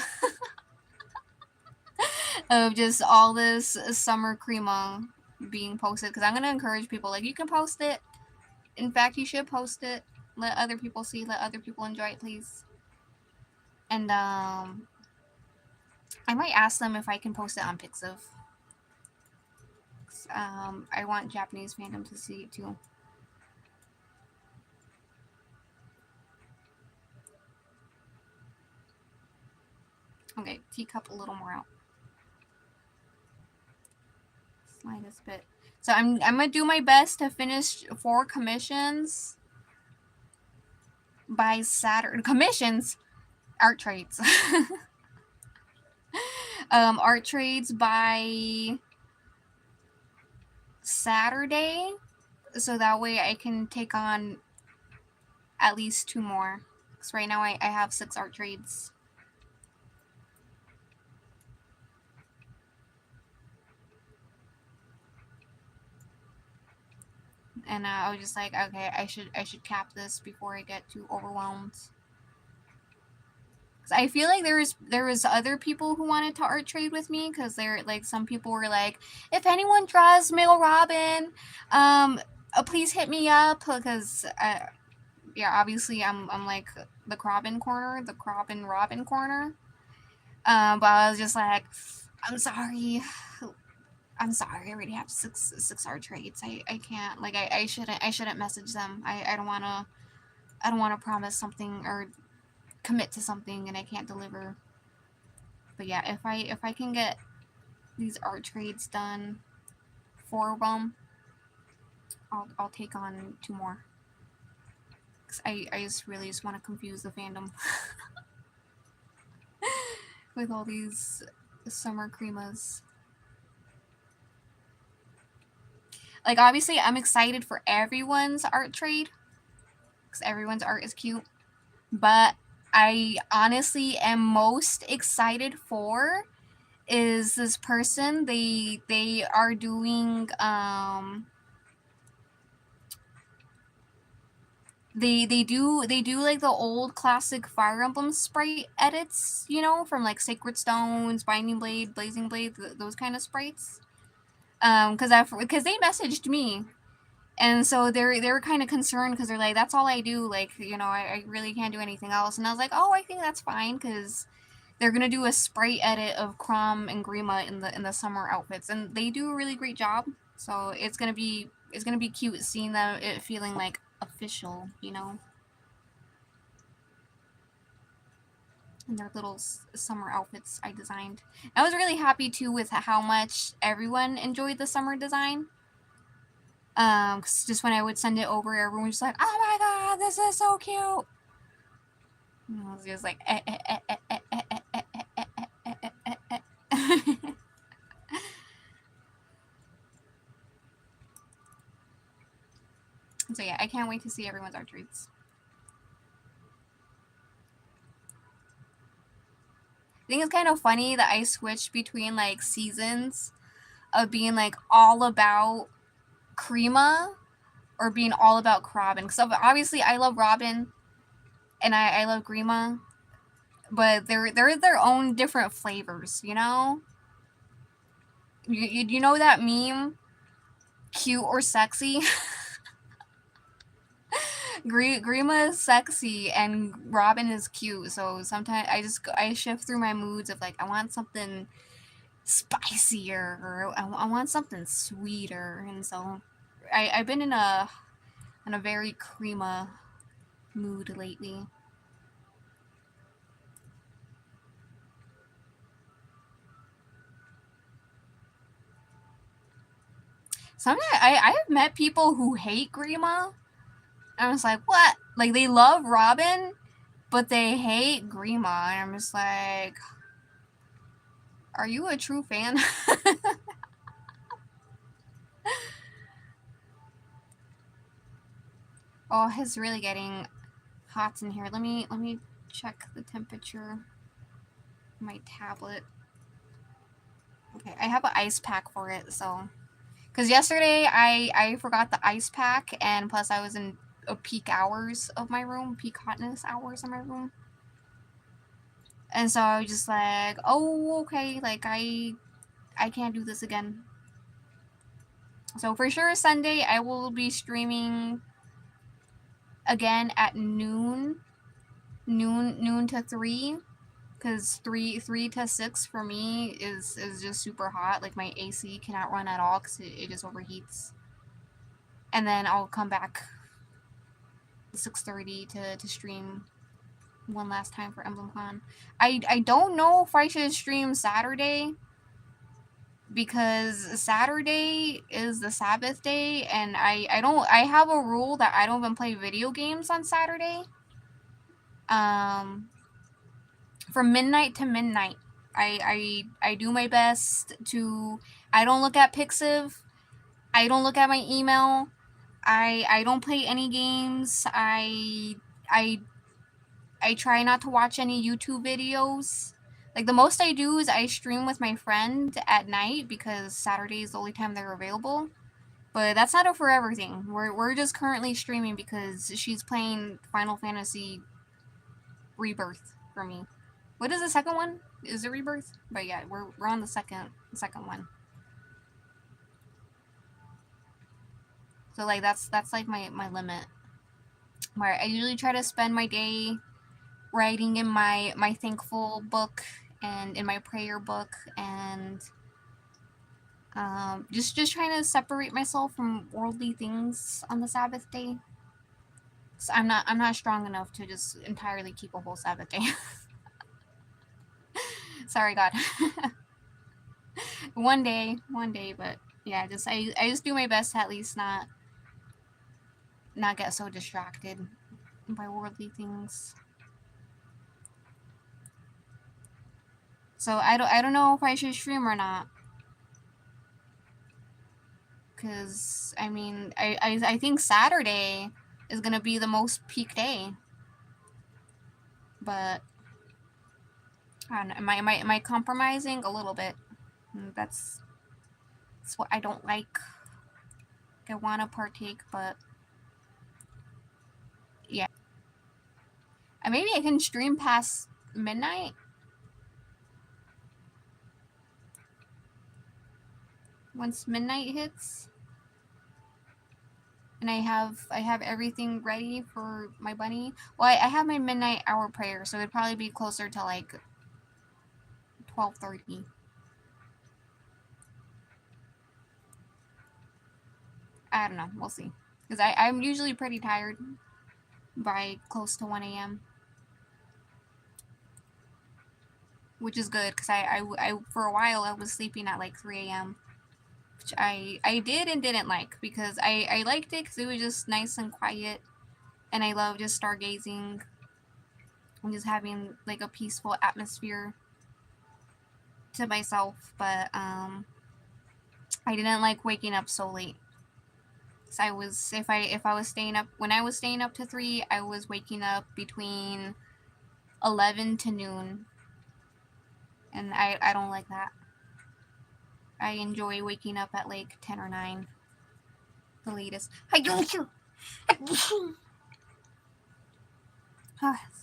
of just all this summer Krima being posted, because I'm gonna encourage people, like, you can post it. In fact, you should post it. Let other people see. Let other people enjoy it, please. And I might ask them if I can post it on Pixiv. I want Japanese fandom to see it too. Okay, teacup a little more out. Slide this bit. So I'm gonna do my best to finish 4 commissions by Saturday. Commissions, art trades. Art trades by Saturday, so that way I can take on at least 2 more. Because right now I have 6 art trades. And I was just like, okay, I should cap this before I get too overwhelmed. Cause I feel like there was other people who wanted to art trade with me, because they're like, some people were like, if anyone draws male Robin, please hit me up, because yeah, obviously I'm like the chrobin corner, the chrobin Robin corner. But I was just like, I'm sorry, I already have six art trades. I can't, like, I shouldn't message them. I don't wanna promise something or commit to something and I can't deliver. But yeah, if I can get these art trades done, 4 of them, I'll take on 2 more. Cause I just really just want to confuse the fandom with all these summer cremas. Like, obviously, I'm excited for everyone's art trade, because everyone's art is cute. But I honestly am most excited for is this person. They are doing they do like the old classic Fire Emblem sprite edits, you know, from like Sacred Stones, Binding Blade, Blazing Blade, those kind of sprites. Because they messaged me, and so they were kind of concerned, because they're like, that's all I do, like, you know, I really can't do anything else. And I was like, oh, I think that's fine, because they're gonna do a sprite edit of Chrom and Grima in the summer outfits, and they do a really great job. So it's gonna be cute seeing them, it feeling like official, you know. in their little summer outfits I designed. I was really happy too with how much everyone enjoyed the summer design. 'Cause just when I would send it over, everyone was just like, "Oh my god, this is so cute!" And I was just like, So yeah, I can't wait to see everyone's art treats. I think it's kind of funny that I switched between like seasons of being like all about Crema or being all about chrobin. Because obviously I love Robin and I love Grima, but they're their own different flavors, you know? You know that meme? Cute or sexy? Grima is sexy and Robin is cute, so sometimes I shift through my moods of like I want something spicier or I want something sweeter, and so I've been in a very Crema mood lately. Sometimes I have met people who hate Grima. I was like, what? Like they love Robin, but they hate Grima. And I'm just like, are you a true fan? Oh, it's really getting hot in here. Let me check the temperature of my tablet. Okay, I have an ice pack for it, so because yesterday I forgot the ice pack, and plus I was in peak hours of my room, peak hotness hours of my room, and so I was just like, oh okay, like I can't do this again. So for sure Sunday I will be streaming again at noon to 3, because 3 to 6 for me is just super hot. Like my AC cannot run at all because it just overheats. And then I'll come back 6:30 to stream one last time for Emblem Con. I don't know if I should stream Saturday, because Saturday is the Sabbath day, and I have a rule that I don't even play video games on Saturday. From midnight to midnight. I do my best to. I don't look at Pixiv. I don't look at my email. I don't play any games. I I try not to watch any YouTube videos. Like the most I do is I stream with my friend at night, because Saturday is the only time they're available. But that's not a forever thing. We're just currently streaming because she's playing Final Fantasy Rebirth for me. What is the second one? Is it Rebirth? But yeah, we're on the second one. So like that's like my limit. Where I usually try to spend my day writing in my thankful book and in my prayer book, and just trying to separate myself from worldly things on the Sabbath day. So I'm not strong enough to just entirely keep a whole Sabbath day. Sorry, God. one day, but yeah, I just do my best to at least not get so distracted by worldly things. So I don't know if I should stream or not, because I mean I think Saturday is gonna be the most peak day, but I don't know, am I compromising a little bit? That's what I don't like. I want to partake, but yeah, and maybe I can stream past midnight. Once midnight hits, and I have everything ready for my bunny. Well, I have my midnight hour prayer, so it'd probably be closer to like 12:30. I don't know. We'll see. Because I'm usually pretty tired by close to 1 a.m. which is good because I for a while I was sleeping at like 3 a.m., which I did and didn't like, because I liked it because it was just nice and quiet, and I love just stargazing and just having like a peaceful atmosphere to myself. But I didn't like waking up so late. So I was, if I was staying up, when I was staying up to 3, I was waking up between 11 to noon, and I don't like that. I enjoy waking up at like 10 or 9, the latest.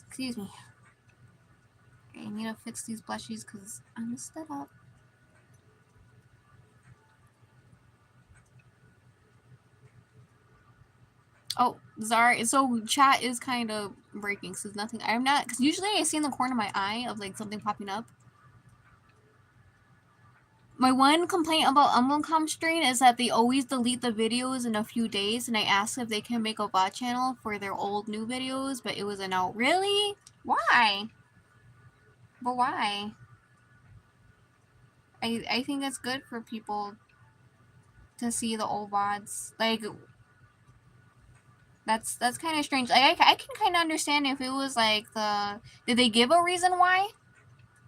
Excuse me. Okay, I need to fix these blushies because I messed it up. Oh, Zara, so chat is kind of breaking, so nothing. I'm not, because usually I see in the corner of my eye of like something popping up. My one complaint about EMBLEM CON stream is that they always delete the videos in a few days, and I asked if they can make a bot channel for their old new videos, but it was a no. Really? Why? But why? I think it's good for people to see the old VODs. Like, that's kind of strange. Like, I can kind of understand if it was like did they give a reason why?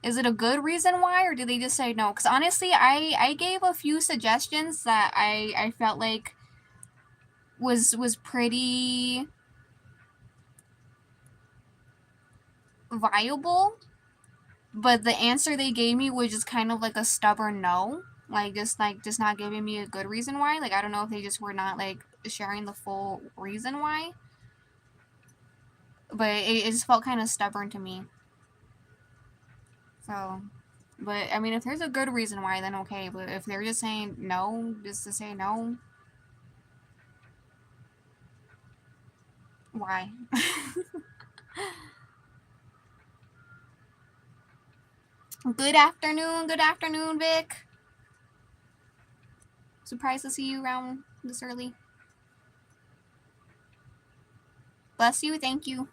Is it a good reason why, or did they just say no? Because honestly, I gave a few suggestions that I felt like was pretty viable, but the answer they gave me was just kind of like a stubborn no. Like just not giving me a good reason why. Like, I don't know if they just were not like sharing the full reason why, but it just felt kind of stubborn to me. So, but I mean, if there's a good reason why, then okay. But if they're just saying no, just to say no, why? Good afternoon, Vic. Surprised to see you around this early. Bless you, thank you.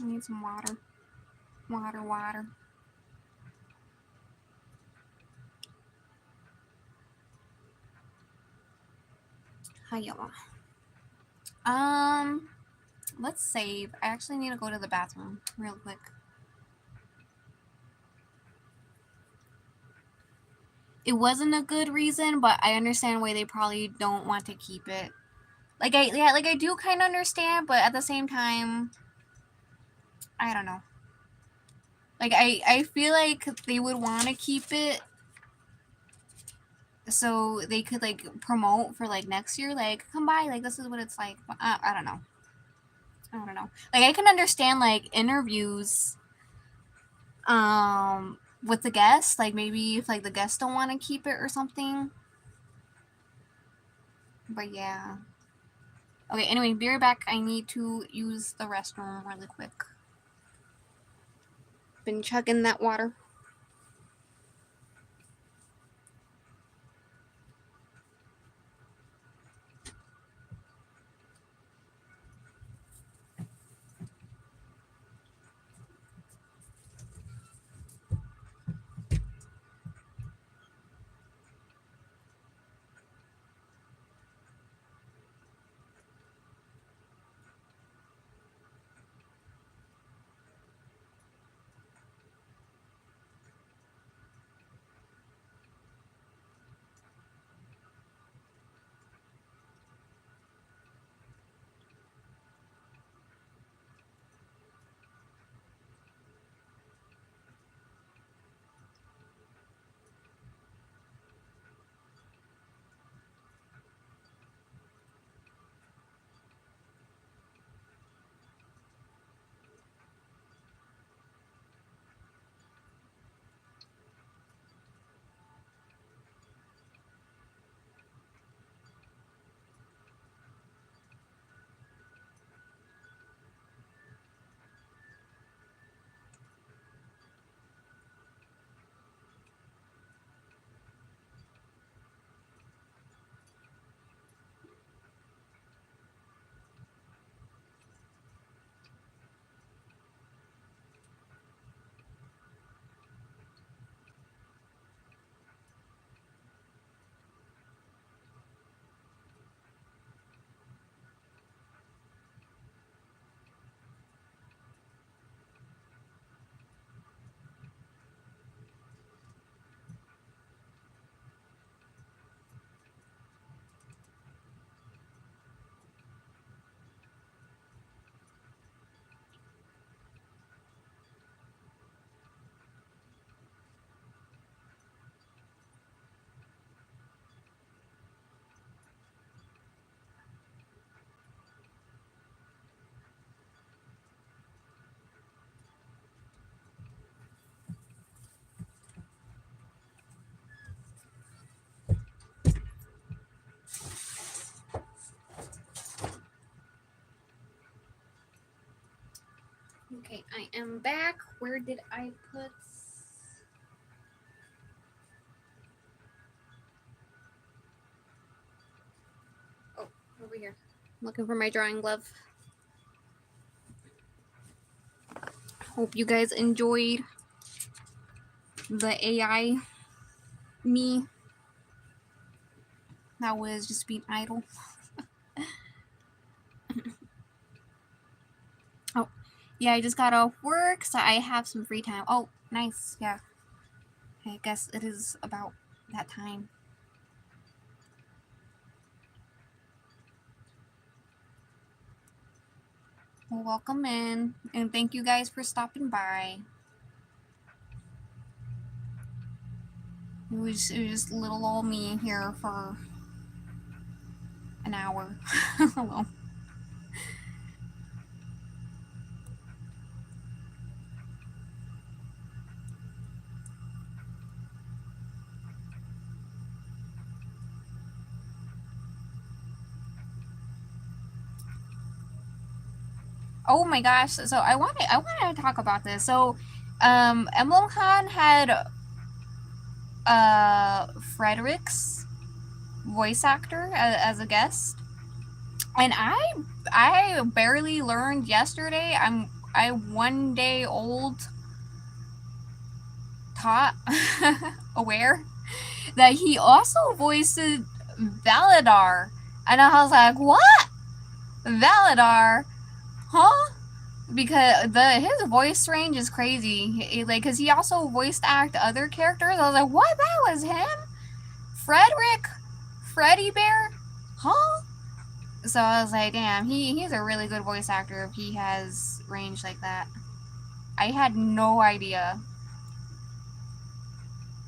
I need some water. Water. Hi, y'all. Let's save. I actually need to go to the bathroom real quick. It wasn't a good reason, but I understand why they probably don't want to keep it. Like I do kind of understand, but at the same time, I don't know. Like I feel like they would want to keep it so they could like promote for like next year, like come by, like this is what it's like. But, I don't know. Like I can understand like interviews with the guests, like maybe if like the guests don't want to keep it or something. But yeah. Okay, anyway, be right back. I need to use the restroom really quick. Been chugging that water. I am back. Where did I put... Oh, over here. I'm looking for my drawing glove. Hope you guys enjoyed the AI me that was just being idle. Oh, yeah, I just got off work, so I have some free time. Oh, nice, yeah. I guess it is about that time. Well, welcome in, and thank you guys for stopping by. It was just little old me here for an hour. Hello. Oh my gosh! So I wanted to talk about this. So, EMBLEM CON had Frederick's voice actor as a guest, and I barely learned yesterday. I 1 day old taught aware that he also voiced Valadar, and I was like, what? Valadar? Huh? Because his voice range is crazy. Like, cause he also voiced act other characters. I was like, what? That was him? Freddy Bear? Huh? So I was like, damn, he's a really good voice actor if he has range like that. I had no idea.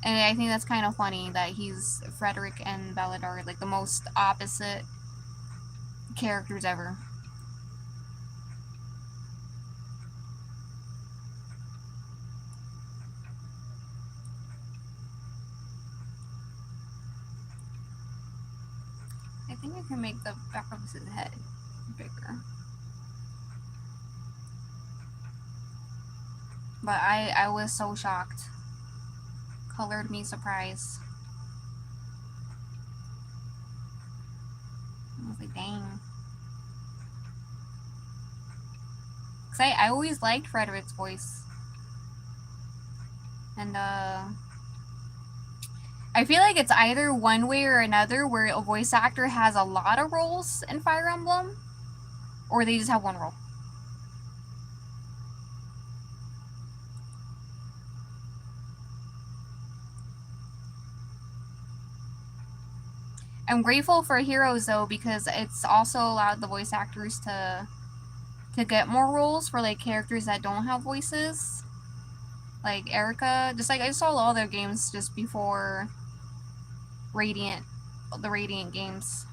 And I think that's kind of funny that he's Frederick and Valadar, like the most opposite characters ever. I think I can make the back of his head bigger. But I was so shocked. Colored me surprised. I was like, dang. Cause I always liked Frederick's voice. And I feel like it's either one way or another where a voice actor has a lot of roles in Fire Emblem, or they just have one role. I'm grateful for Heroes though, because it's also allowed the voice actors to get more roles for like characters that don't have voices. Like Erica, just like I saw all their games just before the Radiant games.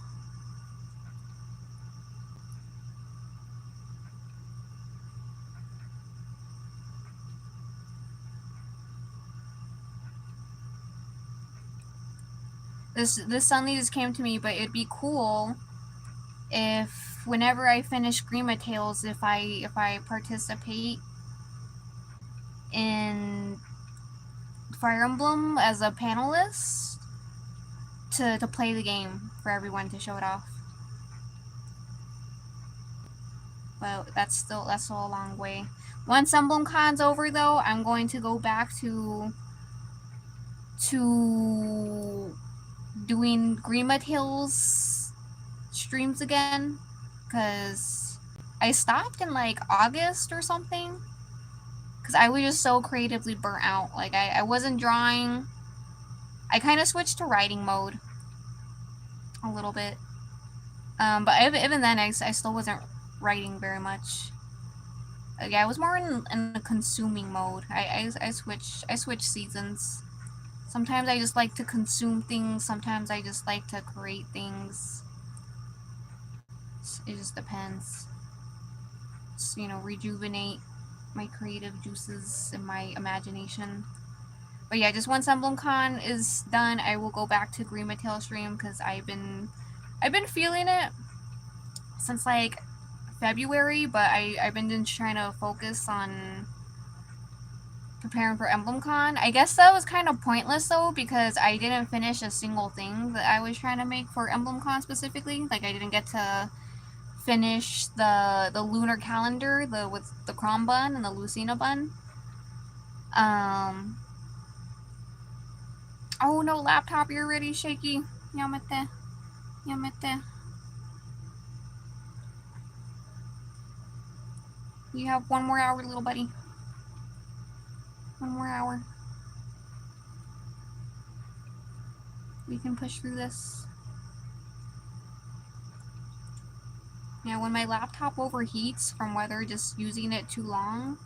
This suddenly just came to me, but it'd be cool if whenever I finish Grima Tales, if I participate in Fire Emblem as a panelist to play the game for everyone to show it off. But that's still a long way. Once EMBLEM CON's over though, I'm going to go back to doing Grima Tales streams again, because I stopped in like August or something, because I was just so creatively burnt out. Like I wasn't drawing. I kind of switched to writing mode a little bit, but even then I still wasn't writing very much. Yeah, I was more in the consuming mode. I switch seasons. Sometimes I just like to consume things. Sometimes I just like to create things. It just depends. Just, you know, rejuvenate my creative juices and my imagination. But yeah, just once EMBLEM CON is done, I will go back to Grima Tale stream, because I've been feeling it since like February, but I've been just trying to focus on preparing for Emblem Con. I guess that was kind of pointless though, because I didn't finish a single thing that I was trying to make for Emblem Con specifically. Like I didn't get to finish the lunar calendar, with the chrome bun and the Lucina bun. Oh no, laptop, you're really shaky. Yamete. Yamete. You have 1 more hour, little buddy. 1 more hour. We can push through this. Yeah, when my laptop overheats from whether just using it too long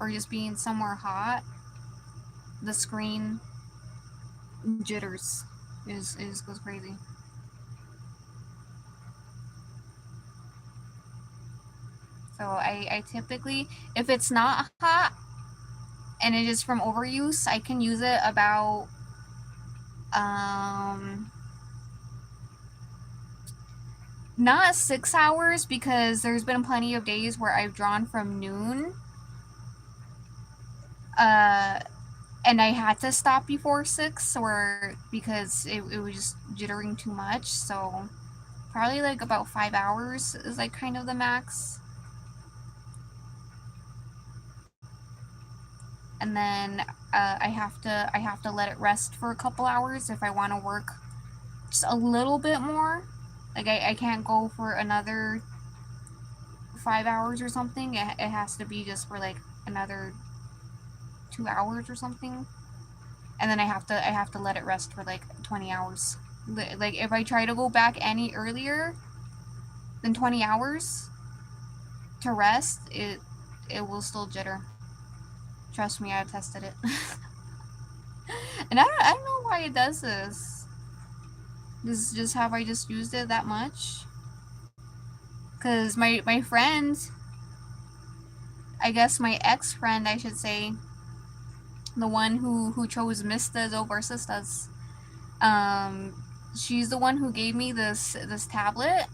or just being somewhere hot, the screen jitters. It just goes crazy. So I typically, if it's not hot and it is from overuse, I can use it about not 6 hours, because there's been plenty of days where I've drawn from noon and I had to stop before 6, or because it was just jittering too much. So probably like about 5 hours is like kind of the max. And then I have to let it rest for a couple hours if I want to work just a little bit more. Like I can't go for another 5 hours or something. It has to be just for like another 2 hours or something. And then I have to let it rest for like 20 hours. Like if I try to go back any earlier than 20 hours to rest, it will still jitter. Trust me, I've tested it. And I don't know why it does this. Just have I just used it that much? Because my friend, I guess my ex-friend, I should say, the one who chose Mistas over Sistas, she's the one who gave me this tablet,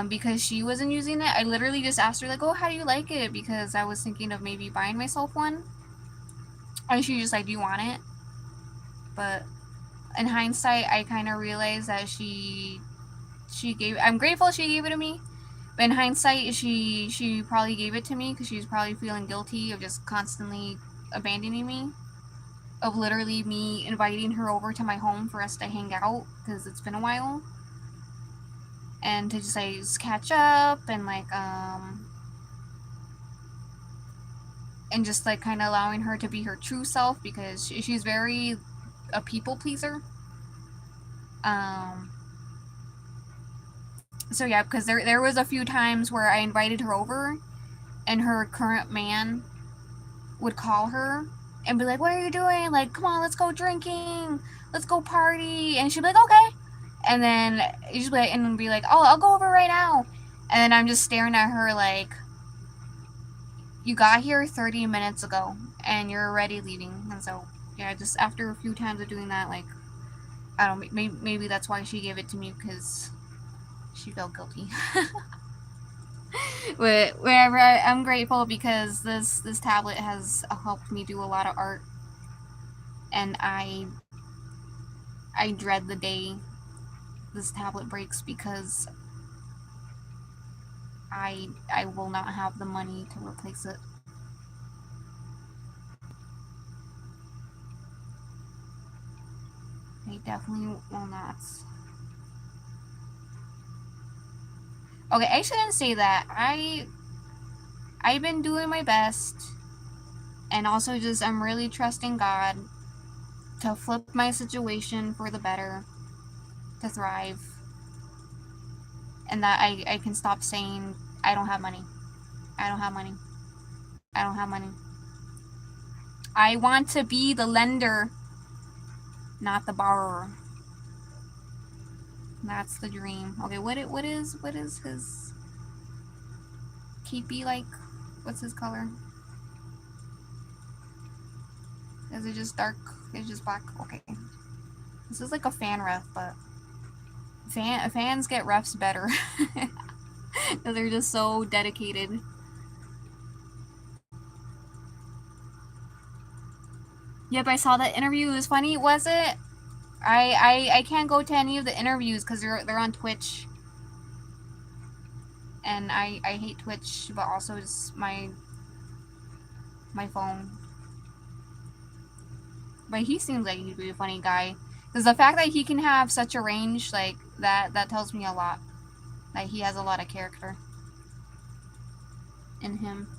because she wasn't using it. I literally just asked her like, oh, how do you like it? Because I was thinking of maybe buying myself one. And she just like, do you want it? But in hindsight, I kind of realized that she gave, I'm grateful she gave it to me. But in hindsight, she probably gave it to me because she's probably feeling guilty of just constantly abandoning me. Of literally me inviting her over to my home for us to hang out because it's been a while. And to just like just catch up and like and just like kind of allowing her to be her true self, because she's very a people pleaser. So yeah, because there was a few times where I invited her over and her current man would call her and be like, what are you doing? Like, come on, let's go drinking, let's go party. And she'd be like, okay. And then she'd be like, and be like, oh, I'll go over right now. And then I'm just staring at her like, you got here 30 minutes ago and you're already leaving. And so yeah, just after a few times of doing that, like, I don't know, maybe that's why she gave it to me, because she felt guilty. But wherever, I'm grateful because this tablet has helped me do a lot of art, and I dread the day this tablet breaks, because I will not have the money to replace it. I definitely will not. Okay, I shouldn't say that. I've been doing my best, and also just I'm really trusting God to flip my situation for the better, to thrive, and that I can stop saying I don't have money. I don't have money. I don't have money. I want to be the lender, not the borrower. That's the dream. Okay, what is his keepy like? What's his color? Is it just dark? It's just black? Okay. This is like a fan ref, but fans get refs better. They're just so dedicated. Yep, I saw that interview. It was funny. Was it? I can't go to any of the interviews because they're on Twitch, and I hate Twitch, but also just my phone. But he seems like he'd be a funny guy. Because the fact that he can have such a range, like, that tells me a lot. Like, he has a lot of character in him.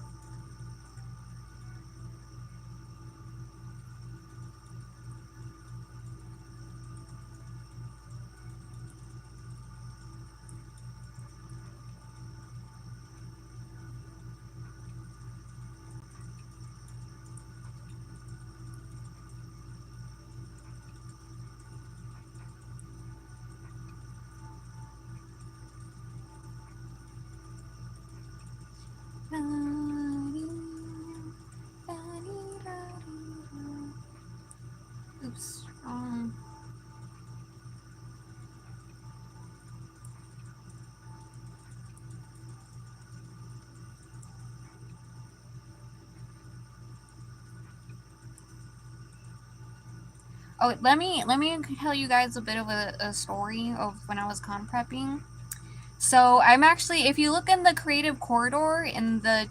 Oops. Oh, let me tell you guys a bit of a story of when I was con prepping. So I'm actually, if you look in the creative corridor in the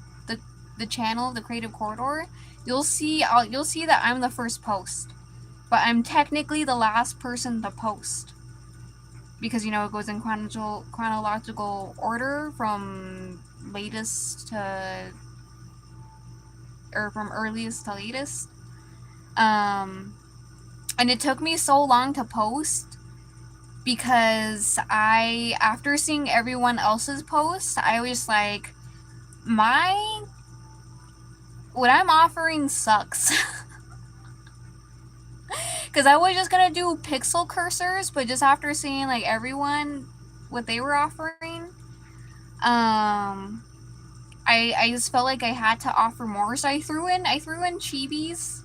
channel, the creative corridor, you'll see that I'm the first post, but I'm technically the last person to post because, you know, it goes in chronological order from latest to, or from earliest to latest. And it took me so long to post because after seeing everyone else's posts, I was like, what I'm offering sucks. Because I was just gonna do pixel cursors, but just after seeing like everyone, what they were offering, I just felt like I had to offer more. So I threw in chibis.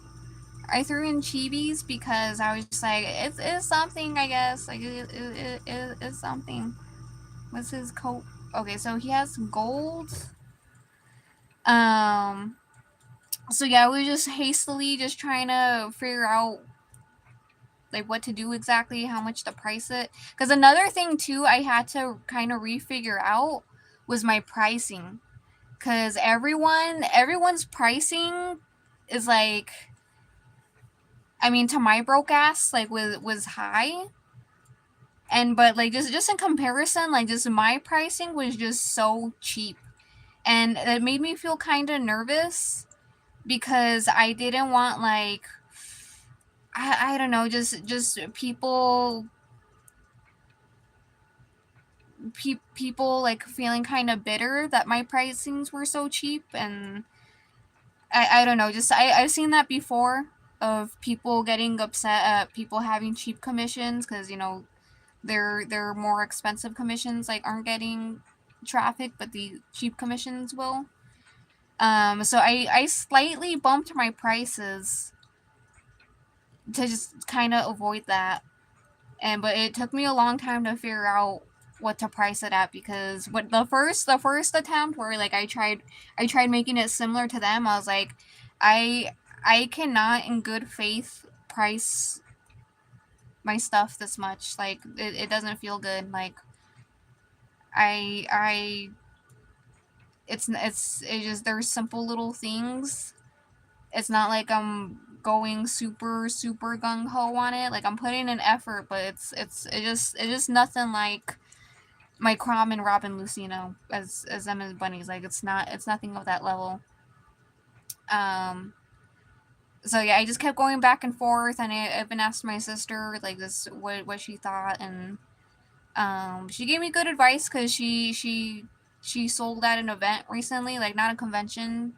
I threw in chibis because I was just like, it's something, I guess. Like, it's something. What's his coat? Okay, so he has gold. So yeah, we just hastily just trying to figure out like what to do exactly, how much to price it. Because another thing too, I had to kind of refigure out was my pricing. Because everyone's pricing is like, I mean, to my broke ass, like was high. And but like just in comparison, like just my pricing was just so cheap. And it made me feel kind of nervous because I didn't want like I don't know, just people like feeling kind of bitter that my pricings were so cheap. And I don't know, just I've seen that before of people getting upset at people having cheap commissions because, you know, their more expensive commissions like aren't getting traffic, but the cheap commissions will. So I slightly bumped my prices to just kind of avoid that. But it took me a long time to figure out what to price it at because what the first attempt where like I tried making it similar to them, I was like, I cannot in good faith price my stuff this much. Like it doesn't feel good. Like I it's just there's simple little things. It's not like I'm going super gung ho on it. Like I'm putting in effort, but it's just nothing like my Crom and Robin Lucino as them as bunnies. Like it's nothing of that level. So yeah, I just kept going back and forth, and I even asked my sister like this what she thought, and she gave me good advice because she sold at an event recently, like not a convention,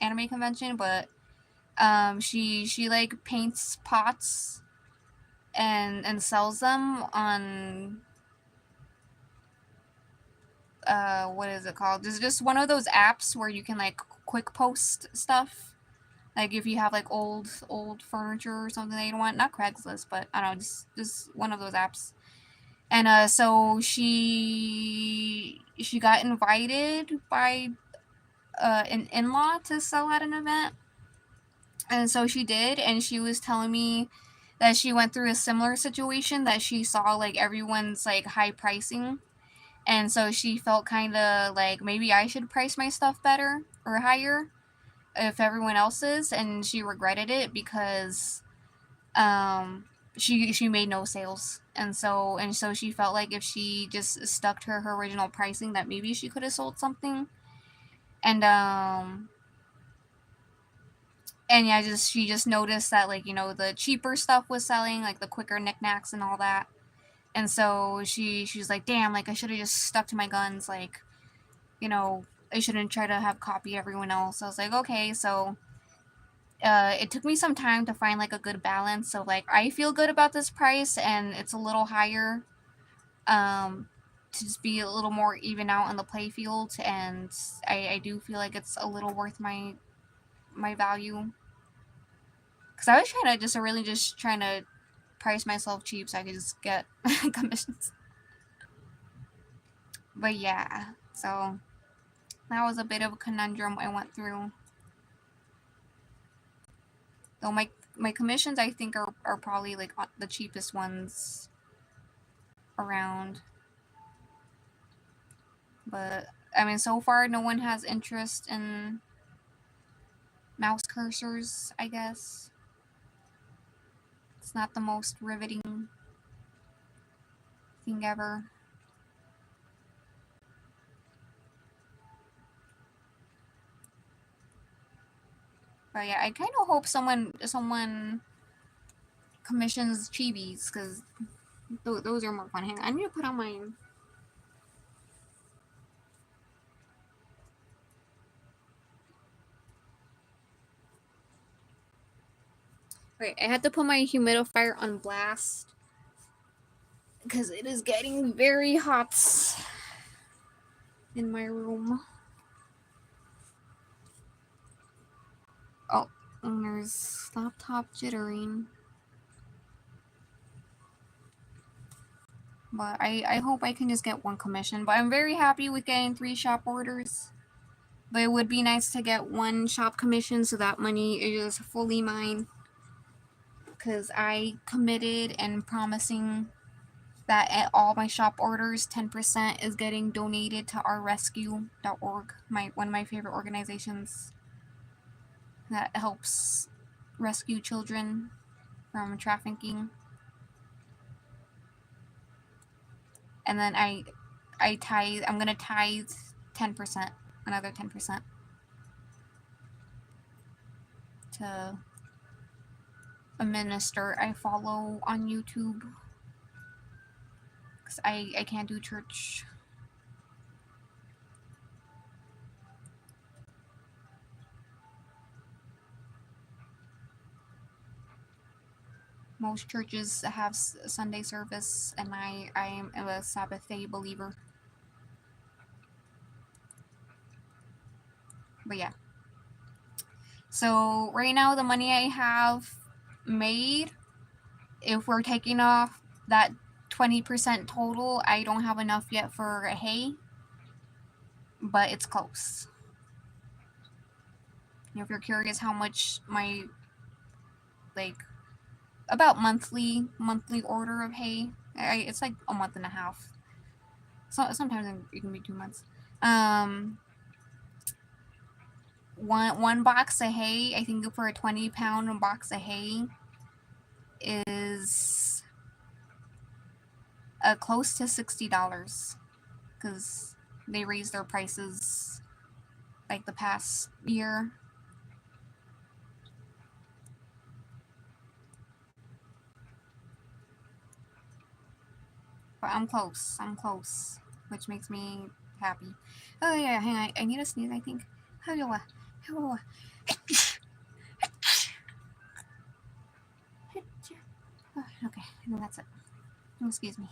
anime convention, but she like paints pots and sells them on what is it called? There's just one of those apps where you can like quick post stuff. Like if you have like old furniture or something that you don't want, not Craigslist, but I don't know, just one of those apps. And so she got invited by an in-law to sell at an event. And so she did, and she was telling me that she went through a similar situation, that she saw like everyone's like high pricing, and so she felt kind of like maybe I should price my stuff better or higher if everyone else is, and she regretted it because she made no sales, and so she felt like if she just stuck to her original pricing, that maybe she could have sold something. And yeah, she just noticed that, like, the cheaper stuff was selling, like the quicker knickknacks and all that. And so she's like, damn, like I should have just stuck to my guns, like, I shouldn't try to have copy everyone else. I was like, okay. So it took me some time to find like a good balance. So like I feel good about this price, and it's a little higher, to just be a little more even out in the play field, and I do feel like it's a little worth my value. Because I was trying to price myself cheap so I could just get commissions. But yeah, so that was a bit of a conundrum I went through. Though my commissions, I think, are probably like the cheapest ones around. But I mean, so far no one has interest in mouse cursors, I guess. It's not the most riveting thing ever. But yeah, I kind of hope someone commissions chibis, because those are more fun. Hang on, I need to put on my... Right, I had to put my humidifier on blast because it is getting very hot in my room. Oh, and there's laptop jittering. But I hope I can just get one commission. But I'm very happy with getting 3 shop orders. But it would be nice to get 1 shop commission so that money is fully mine. Because I committed and promising that at all my shop orders, 10% is getting donated to ourrescue.org, one of my favorite organizations that helps rescue children from trafficking. And then I'm gonna tithe 10%, another 10% to a minister I follow on YouTube. Because I can't do church. Most churches have Sunday service, and I am a Sabbath day believer. But yeah. So right now the money I have made, if we're taking off that 20% total, I don't have enough yet for hay, but it's close. If you're curious how much my about monthly order of hay, it's like a month and a half. So sometimes it can be 2 months. One box of hay, I think for a 20-pound box of hay is close to $60, because they raised their prices like the past year. But I'm close, which makes me happy. Oh yeah, hang on, I need to sneeze, I think. Okay, and that's it. Excuse me.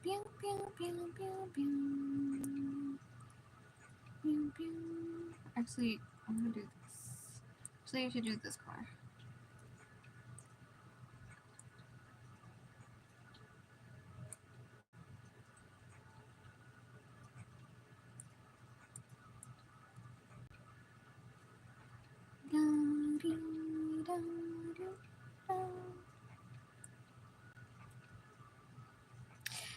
Pew, pew, pew, pew, pew. Pew, pew. Actually, I'm gonna do this. Actually, I should do this color.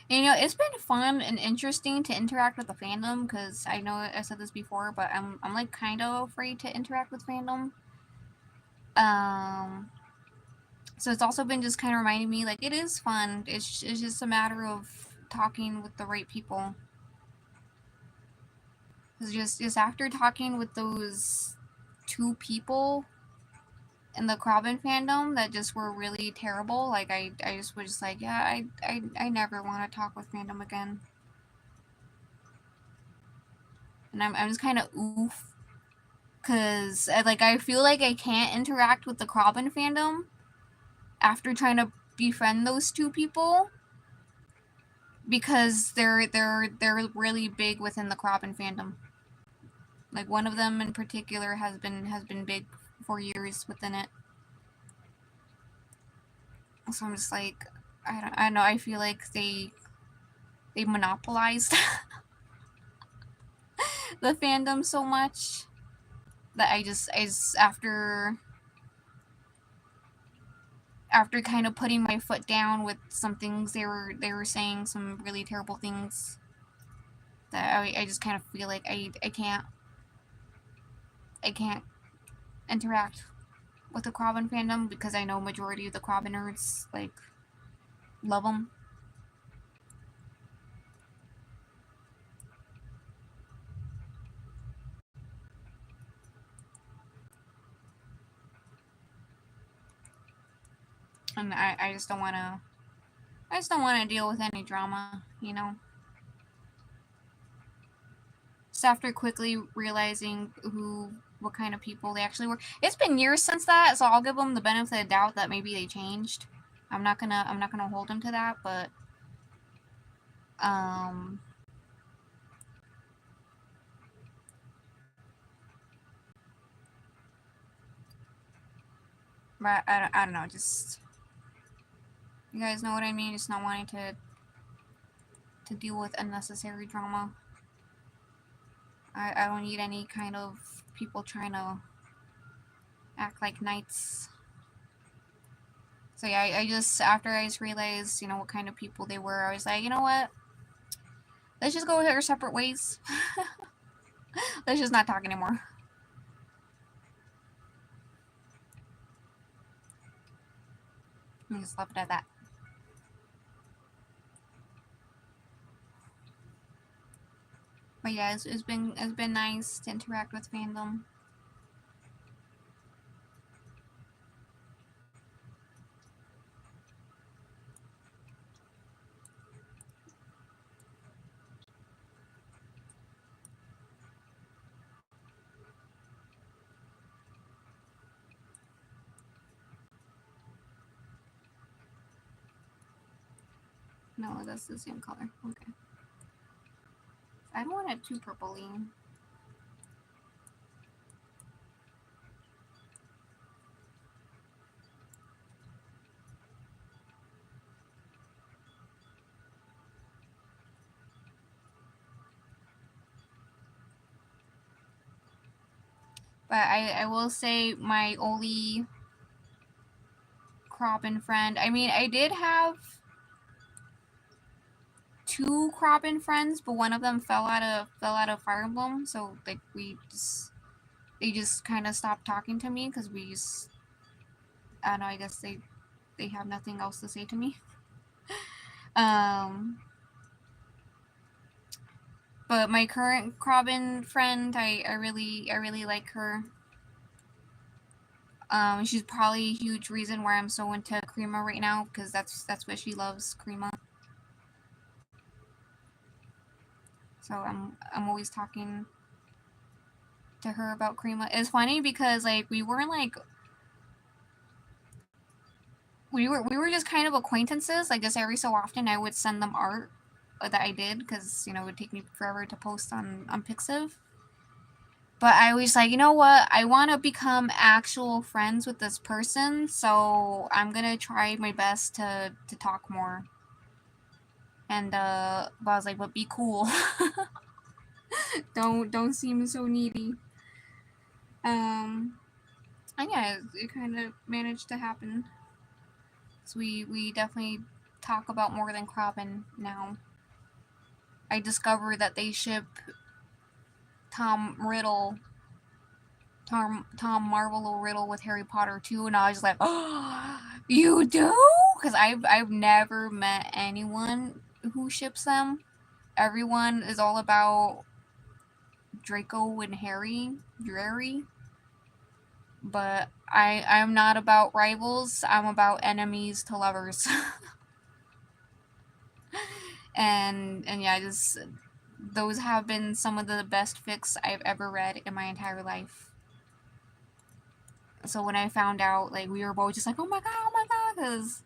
You know, it's been fun and interesting to interact with the fandom, because I know I said this before, but I'm like kind of afraid to interact with fandom. So it's also been just kind of reminding me, like, it is fun. It's just a matter of talking with the right people. Because just after talking with those 2 people in the chrobin fandom that just were really terrible, like, I just was just like, yeah, I never want to talk with fandom again. And I'm just kind of oof. Because, like, I feel like I can't interact with the chrobin fandom after trying to befriend those 2 people, because they're really big within the chrobin fandom. Like, one of them in particular has been big for years within it. So I'm just like, I don't know. I feel like they monopolized the fandom so much that I just after kind of putting my foot down with some things they were saying, some really terrible things, that I just kind of feel like I can't interact with the chrobin fandom, because I know majority of the chrobin nerds, like, love them. And I just don't want to deal with any drama, you know. Just after quickly realizing what kind of people they actually were. It's been years since that, so I'll give them the benefit of the doubt that maybe they changed. I'm not gonna hold them to that, but but I don't know, just, you guys know what I mean, just not wanting to deal with unnecessary drama. I don't need any kind of people trying to act like knights. So yeah, I just, after I just realized, you know, what kind of people they were, I was like, you know what? Let's just go our separate ways. Let's just not talk anymore. And just left it at that. But yeah, it's been nice to interact with fandom. No, that's the same color. Okay. I don't want it too purpley. But I will say, my only chrobin friend, I mean, I did have 2 chrobin friends, but one of them fell out of Fire Emblem, so, like, they just kind of stopped talking to me, because we just, I don't know, I guess they have nothing else to say to me. But my current chrobin friend, I really like her. She's probably a huge reason why I'm so into Crema right now, because that's what she loves, Crema. So I'm always talking to her about Crema. It's funny because like we weren't like we were just kind of acquaintances. Like just every so often I would send them art that I did, because you know it would take me forever to post on Pixiv. But I was like, you know what? I want to become actual friends with this person, so I'm gonna try my best to talk more. And but I was like, but be cool. don't seem so needy. And yeah, it kind of managed to happen. So we definitely talk about more than chrobin now. I discovered that they ship Tom Riddle, Tom Marvolo Riddle with Harry Potter too, and I was like, oh, you do? Because I've never met anyone who ships them. Everyone is all about Draco and Harry, Drary. But I'm not about rivals. I'm about enemies to lovers. and yeah, just those have been some of the best fics I've ever read in my entire life. So when I found out, like, we were both just like, oh my god, because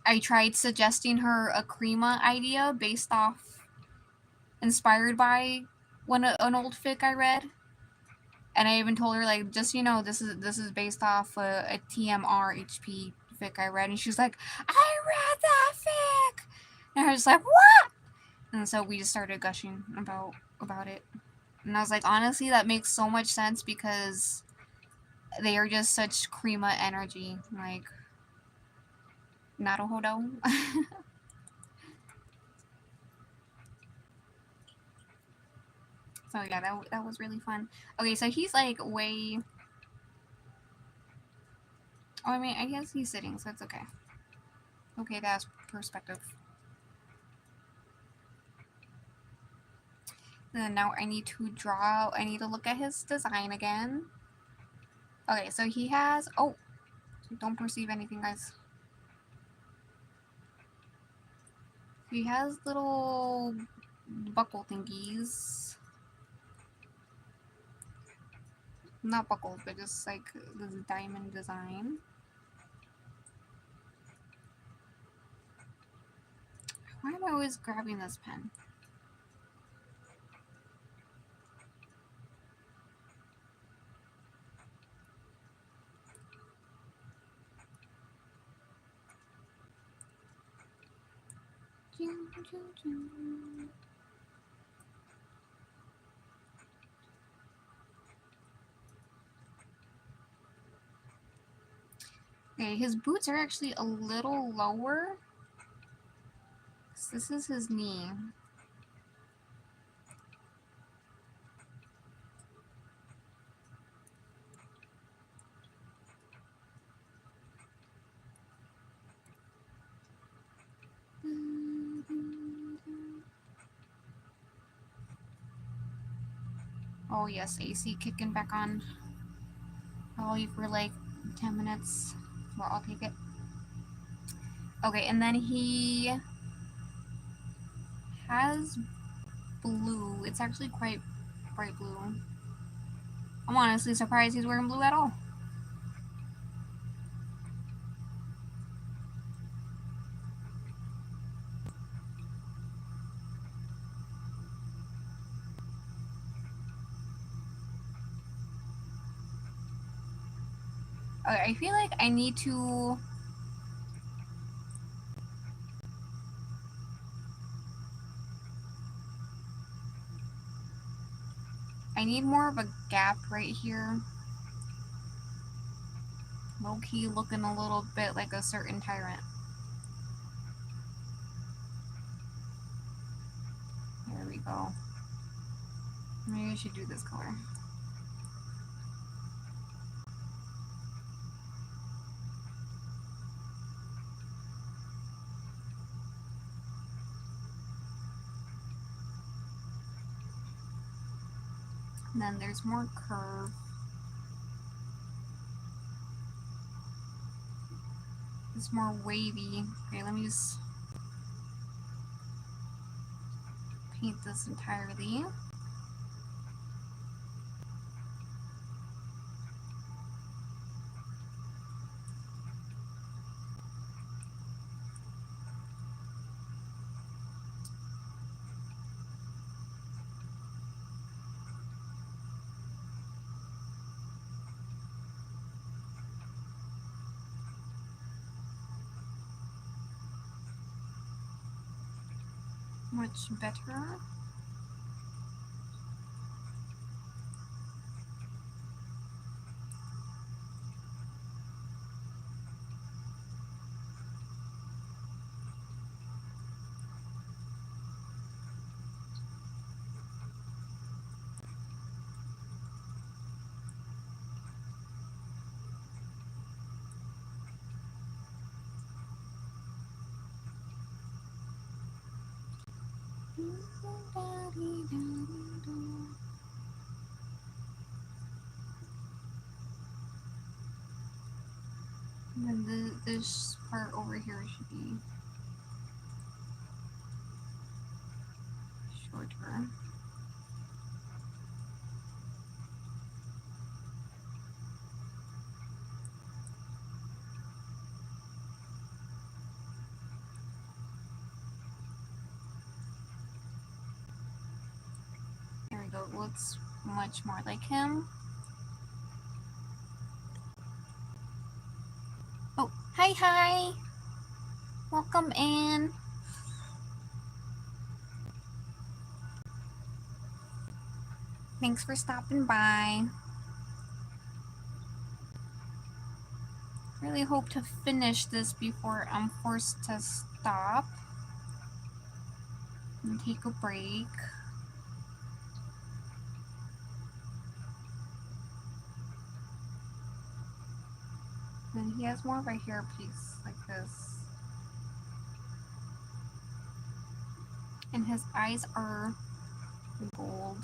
I tried suggesting her a Crema idea based off, inspired by an old fic I read. And I even told her, like, just, you know, this is based off a TMR HP fic I read. And she was like, I read that fic! And I was like, what? And so we just started gushing about it. And I was like, honestly, that makes so much sense, because they are just such Crema energy. Like, Naruhodo. So yeah, that was really fun. Okay, so he's like way... Oh, I mean, I guess he's sitting, so it's okay. Okay, that's perspective. And then now I need to look at his design again. Okay, so he has... Oh, don't perceive anything, guys. He has little buckle thingies. Not buckles, but just like this diamond design. Why am I always grabbing this pen? Okay, his boots are actually a little lower. This is his knee. Oh yes, AC kicking back on. Probably for like 10 minutes. Well, I'll take it. Okay, and then he has blue. It's actually quite bright blue. I'm honestly surprised he's wearing blue at all. Okay, I feel like I need to... I need more of a gap right here. Low-key looking a little bit like a certain tyrant. There we go. Maybe I should do this color. And then there's more curve. It's more wavy. Okay, let me just paint this entirely. Much better. And then this part over here should be shorter. There we go. Looks much more like him. Oh, hi, hi. Welcome in. Thanks for stopping by. Really hope to finish this before I'm forced to stop and take a break. And he has more of a hairpiece like this. And his eyes are gold.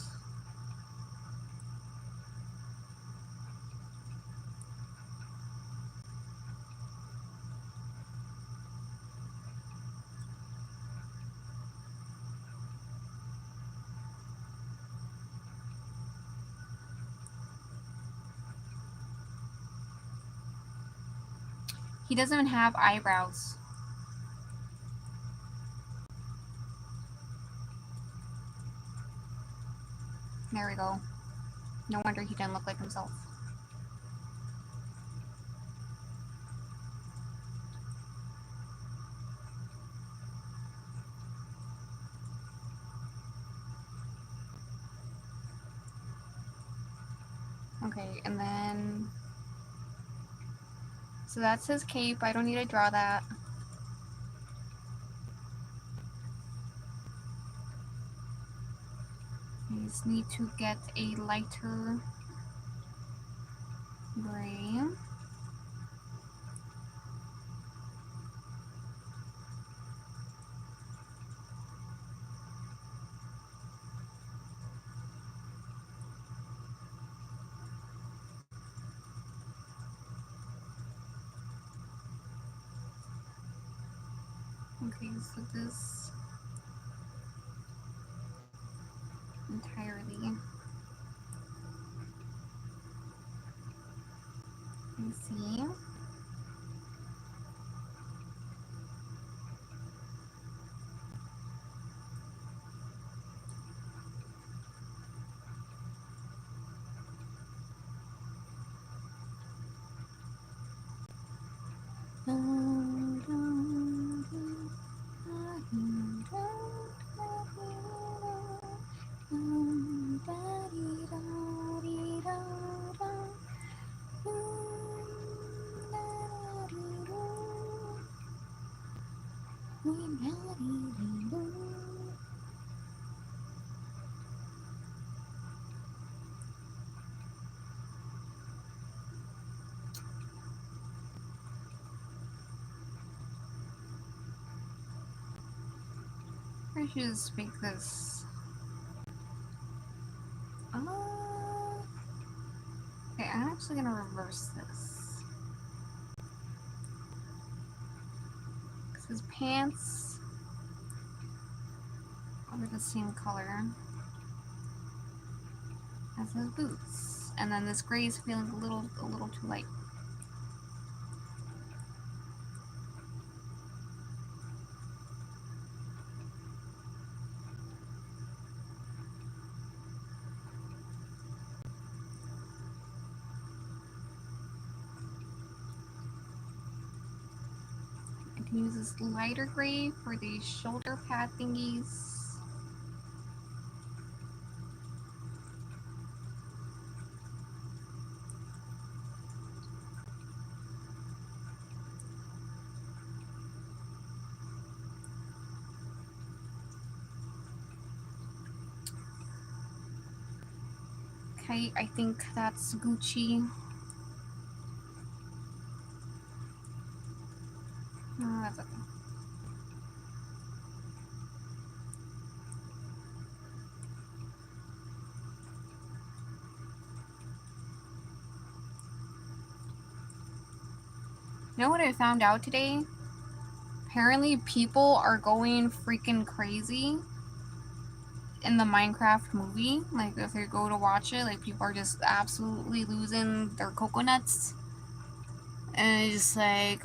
He doesn't even have eyebrows. There we go. No wonder he didn't look like himself. Okay, and then... So that's his cape. I don't need to draw that. I just need to get a lighter gray. Okay, so this entirely. You see? I should just make this. Oh. actually gonna reverse this. Because his pants are the same color as his boots. And then this gray is feeling a little too light. I can use this lighter gray for these shoulder pad thingies. Okay, I think that's Gucci. No, that's okay. You know what I found out today? Apparently people are going freaking crazy in the Minecraft movie. Like, if you go to watch it, like, people are just absolutely losing their coconuts. And it's just like,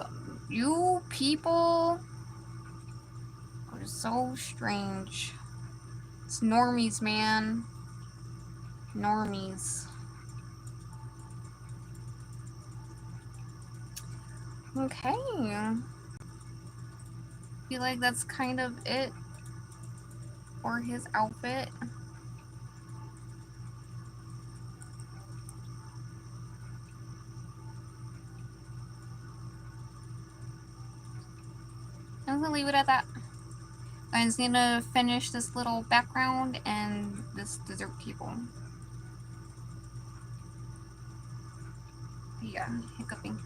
you people are so strange. It's normies, man. Normies. Okay. I feel like that's kind of it for his outfit. I'm gonna leave it at that. I just need to finish this little background and this dessert table. Yeah, hiccuping.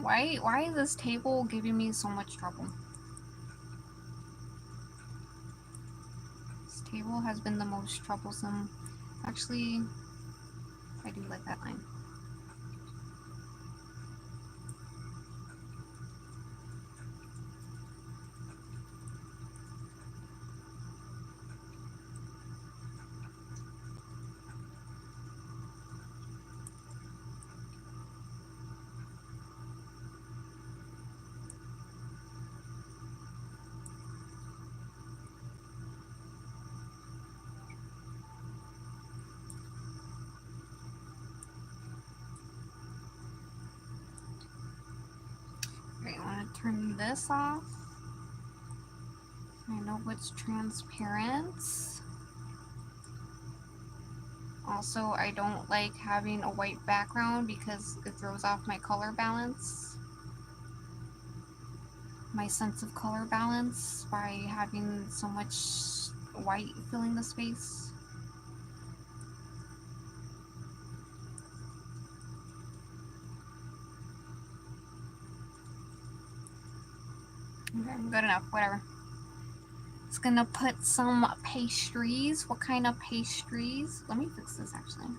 Why is this table giving me so much trouble? This table has been the most troublesome. Actually, I do like that line. turn this off. I know it's transparent. Also, I don't like having a white background because it throws off my color balance. My sense of color balance by having so much white filling the space. Okay, good enough, whatever. It's gonna put some pastries. What kind of pastries? Let me fix this actually.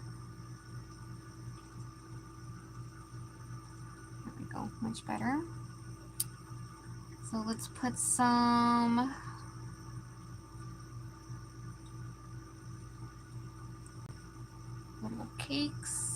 There we go, much better. So let's put some little cakes.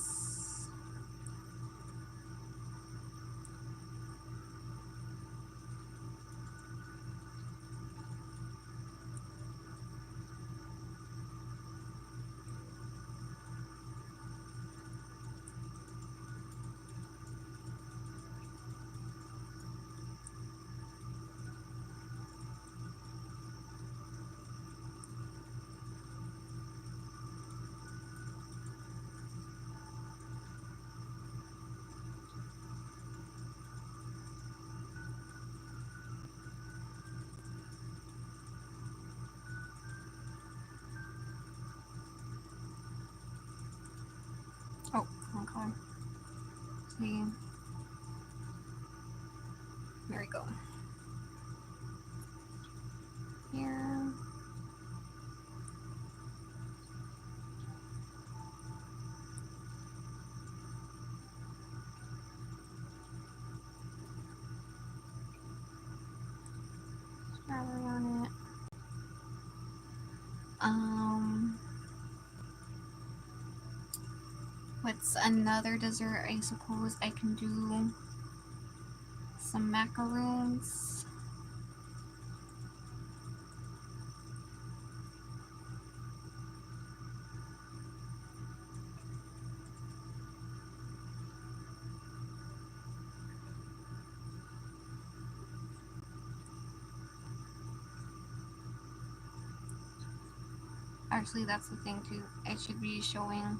Oh, wrong color. See. There we go. Here. Strawberry on it. What's another dessert? I suppose I can do some macaroons. Actually, that's the thing too. I should be showing.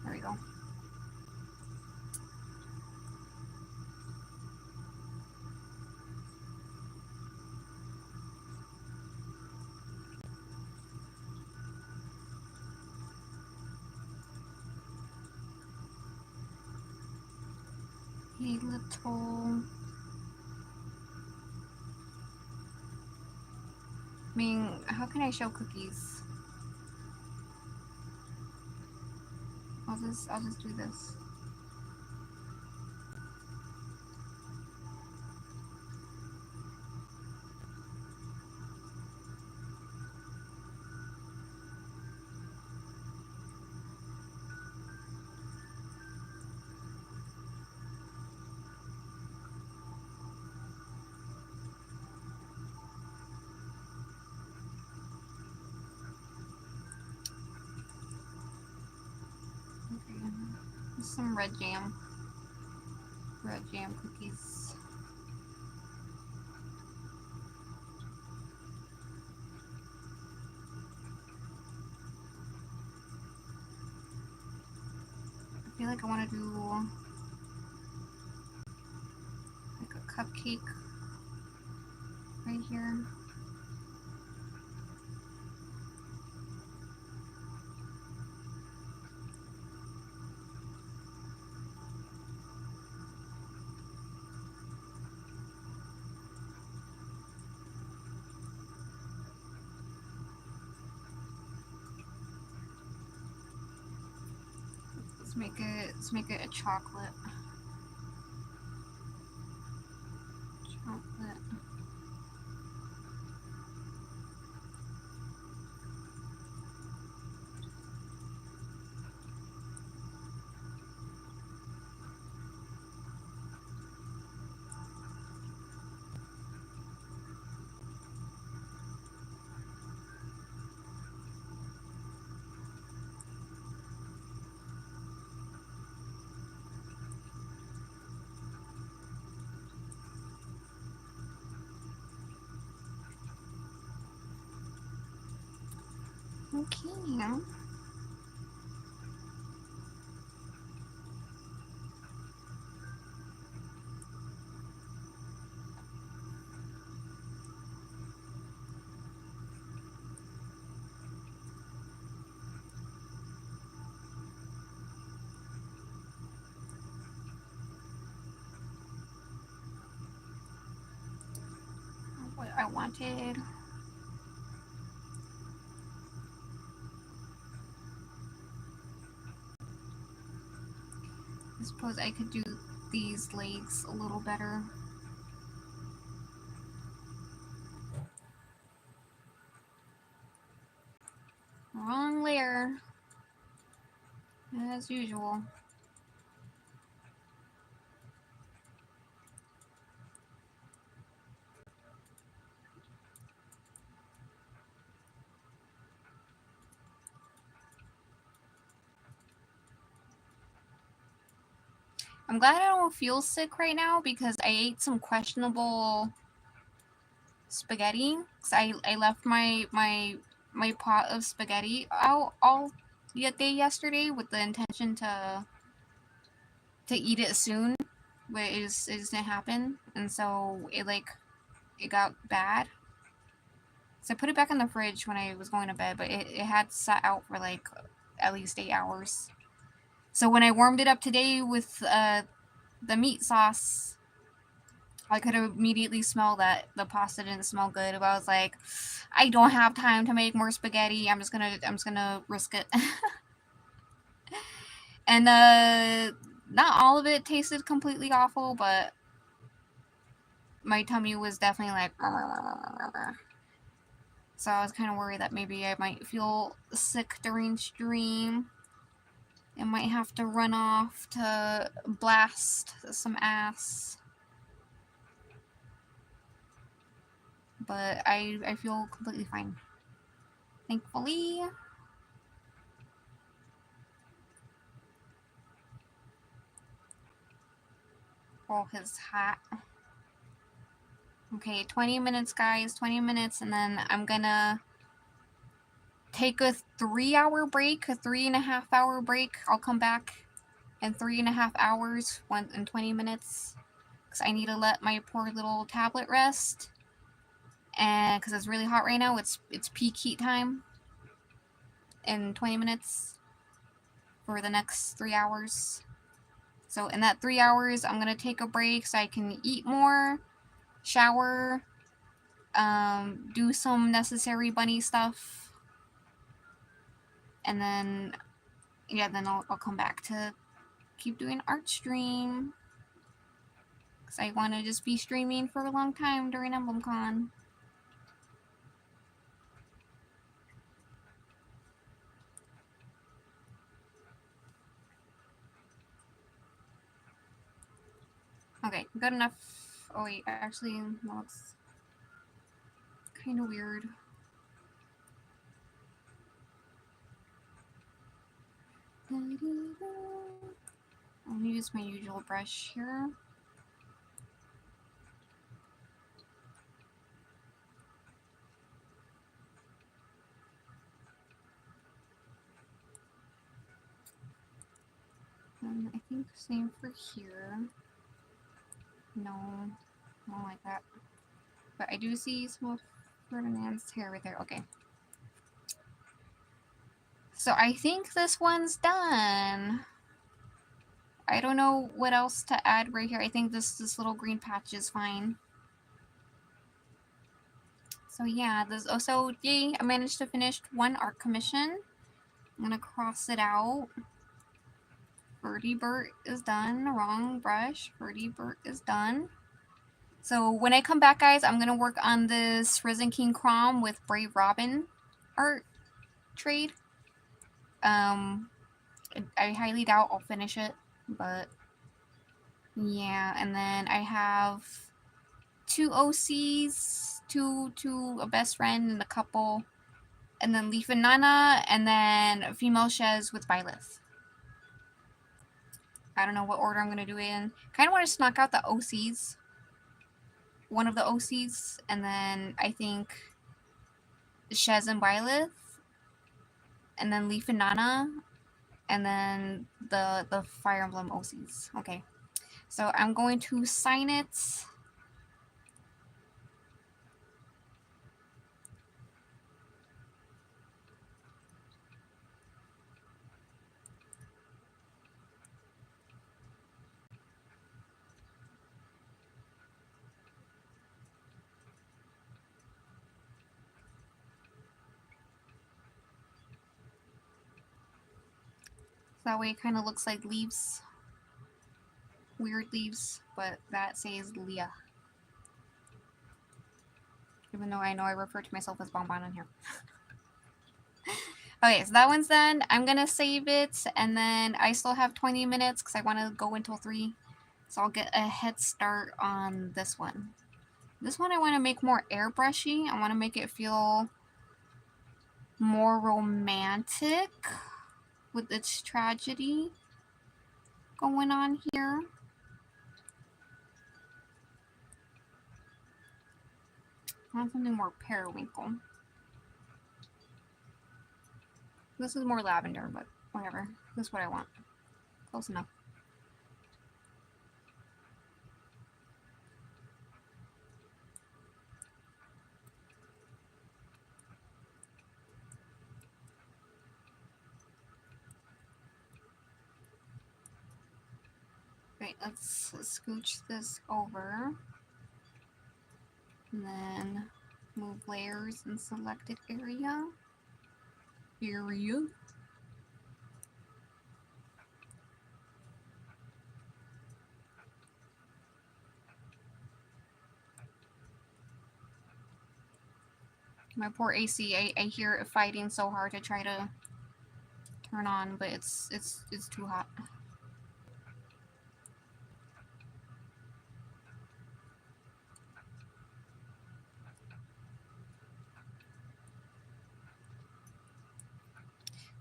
There we go. A little. I mean, how can I show cookies? I'll just do this. Okay. Some red jam. Red jam cookies. I feel like I want to do like a cupcake right here. Let's make it a chocolate. Chocolate. Yeah. What I wanted. I suppose I could do these legs a little better. Wrong layer. As usual. I'm glad I don't feel sick right now because I ate some questionable spaghetti. Cause I left my pot of spaghetti out all day yesterday with the intention to eat it soon, but it just didn't happen, and so it got bad. So I put it back in the fridge when I was going to bed, but it had sat out for like at least 8 hours. So when I warmed it up today with the meat sauce, I could immediately smell that the pasta didn't smell good. But I was like, I don't have time to make more spaghetti. I'm just gonna risk it. And not all of it tasted completely awful, but my tummy was definitely like. So I was kind of worried that maybe I might feel sick during stream. I might have to run off to blast some ass. But I feel completely fine. Thankfully. Oh, his hat. Okay, 20 minutes, guys. 20 minutes, and then I'm gonna take a 3-hour break, a 3.5 hour break. I'll come back in 3.5 hours, 20 minutes. Because I need to let my poor little tablet rest. And because it's really hot right now, it's peak heat time in 20 minutes for the next 3 hours. So in that 3 hours, I'm going to take a break so I can eat more, shower, do some necessary bunny stuff, and then, yeah, then I'll come back to keep doing art stream. Because I want to just be streaming for a long time during Emblem Con. Okay, good enough. Oh wait, actually, no, it's kind of weird. I'll use my usual brush here. And I think same for here. No, not like that. But I do see some of Ferdinand's hair right there. Okay. So I think this one's done. I don't know what else to add right here. I think this little green patch is fine. So yeah, so yay, I managed to finish one art commission. I'm gonna cross it out. Birdie Burt is done. Wrong brush. Birdie Burt is done. So when I come back, guys, I'm gonna work on this Risen King Crom with Brave Robin art trade. I highly doubt I'll finish it, but yeah. And then I have 2 OCs, two a best friend and a couple, and then Leaf and Nana, and then female Shez with Byleth. I don't know what order I'm gonna do it in. Kind of want to knock out the OCs, one of the OCs, and then I think Shez and Byleth. and then Leaf and Nana, and then the Fire Emblem OCs. Okay, so I'm going to sign it. That way it kind of looks like leaves. Weird leaves, but that says Leah. Even though I know I refer to myself as Bonbon in here. Okay, so that one's done. I'm gonna save it, and then I still have 20 minutes because I want to go until 3. So I'll get a head start on this one. This one I want to make more airbrushy. I want to make it feel more romantic with its tragedy going on here. I want something more periwinkle. This is more lavender, but whatever. This is what I want. Close enough. Right, let's scooch this over. And then move layers in selected area. My poor AC, I hear it fighting so hard to try to turn on, but it's too hot.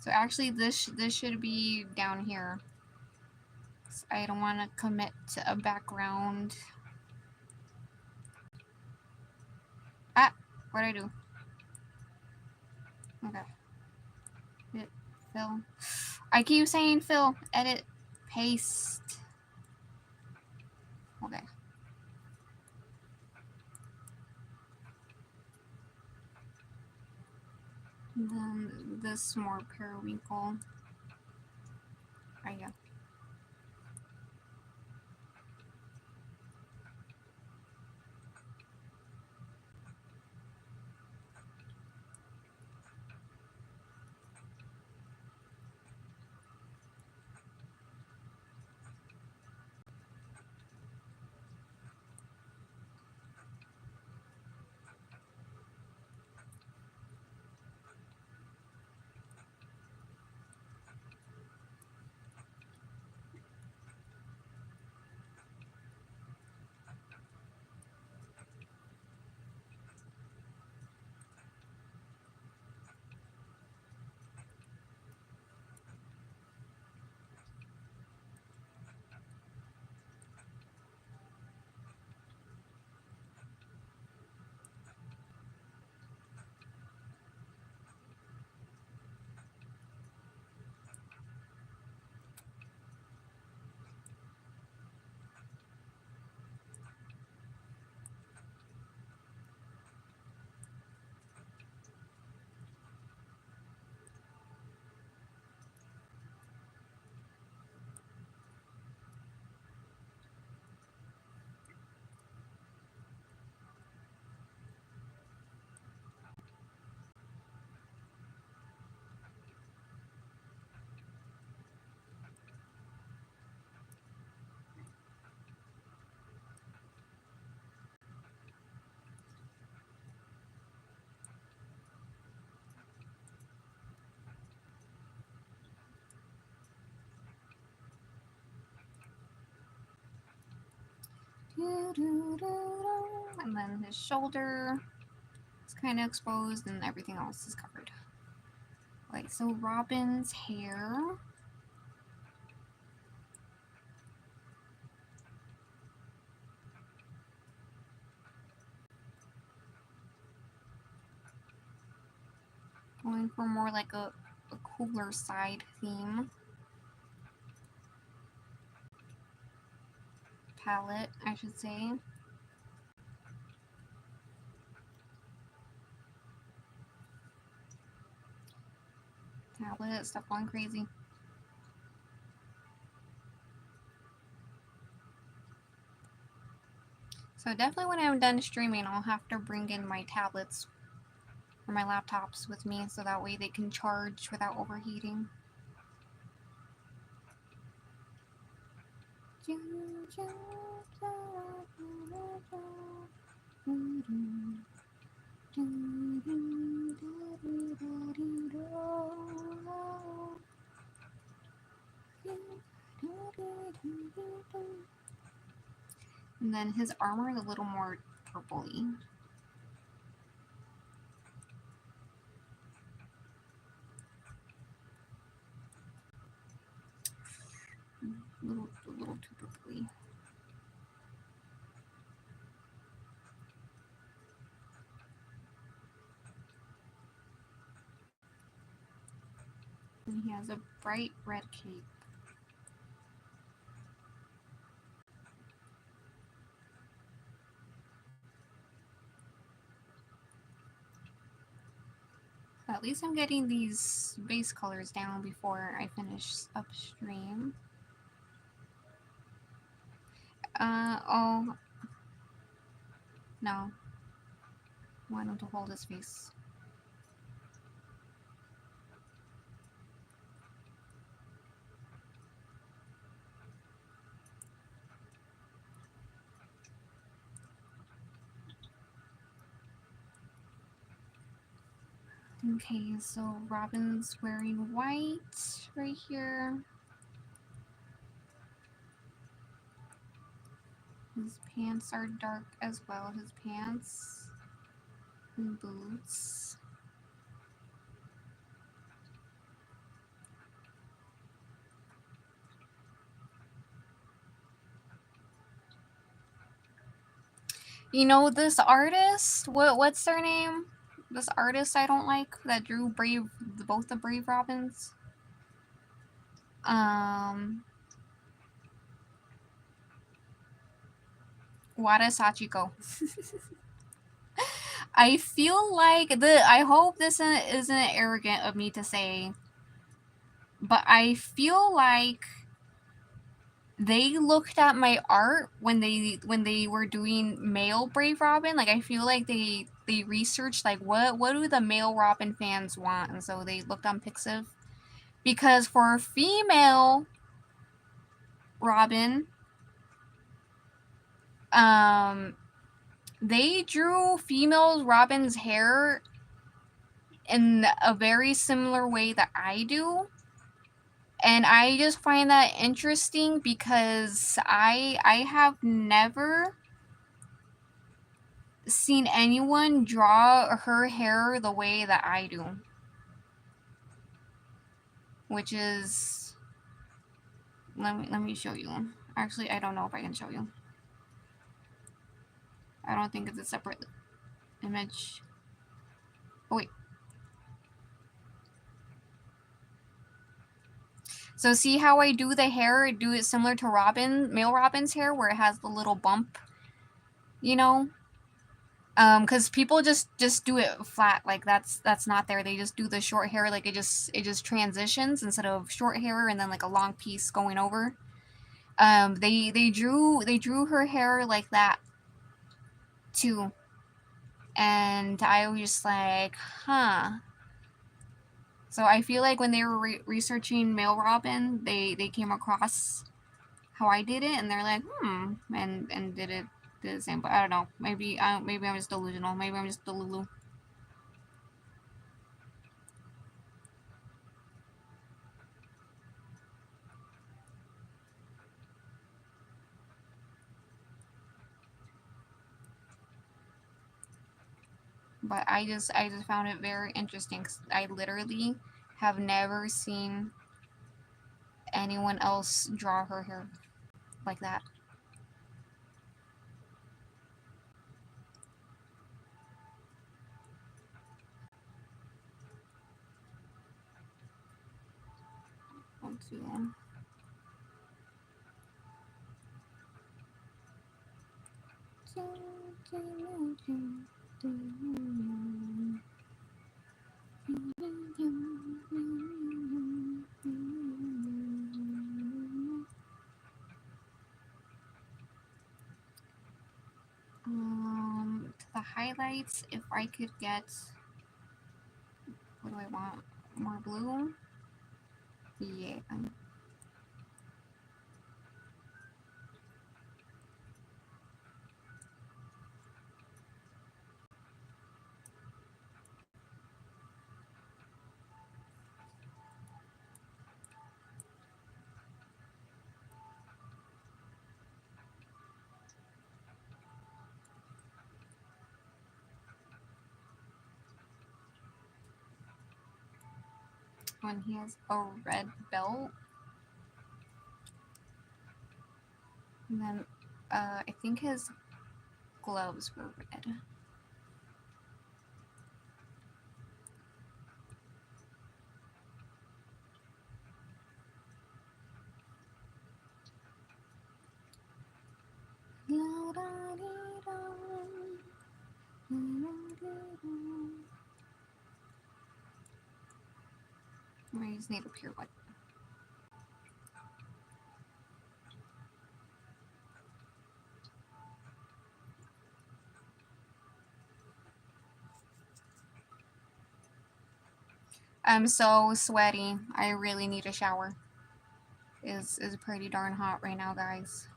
So actually this should be down here. I don't want to commit to a background. Ah, what'd I do? Okay. Hit fill. I keep saying fill. Edit. Paste. Okay. And then this more periwinkle. There you go. And then his shoulder is kind of exposed and everything else is covered. Right, so Robin's hair. Going for more like a cooler side theme. Palette, I should say. Tablet, stuff going crazy. So definitely when I'm done streaming, I'll have to bring in my tablets or my laptops with me so that way they can charge without overheating. And then his armor is a little more purpley. A little too purpley. And he has a bright red cape. At least I'm getting these base colors down before I finish upstream. Oh. No. Why don't I hold his face? Okay, so Robin's wearing white right here. His pants are dark as well, his pants and boots. You know this artist? What's their name? This artist I don't like that drew both the Brave Robins. Wada Sachiko. I feel like I hope this isn't arrogant of me to say, but I feel like they looked at my art when they were doing male Brave Robin. Like I feel like they researched like what do the male Robin fans want, and so they looked on Pixiv. Because for female Robin, they drew female Robin's hair in a very similar way that I do. And I just find that interesting because I have never seen anyone draw her hair the way that I do. Which is, let me show you. Actually, I don't know if I can show you. I don't think it's a separate image. Oh, wait. So see how I do the hair? I do it similar to male Robin's hair, where it has the little bump, you know? Because people just do it flat, like that's not there. They just do the short hair, like it just transitions instead of short hair and then like a long piece going over. They drew her hair like that too, and I was just like, huh. So I feel like when they were researching male Robin, they came across how I did it, and they're like, and did the same. But I don't know. Maybe I'm just delusional. Maybe I'm just delulu. But I just found it very interesting. 'Cause I literally have never seen anyone else draw her hair like that. to. To the highlights, if I could get, what do I want? More blue? Yeah. When he has a red belt. And then I think his gloves were red. I just need a pure white. I'm so sweaty. I really need a shower. It's pretty darn hot right now, guys.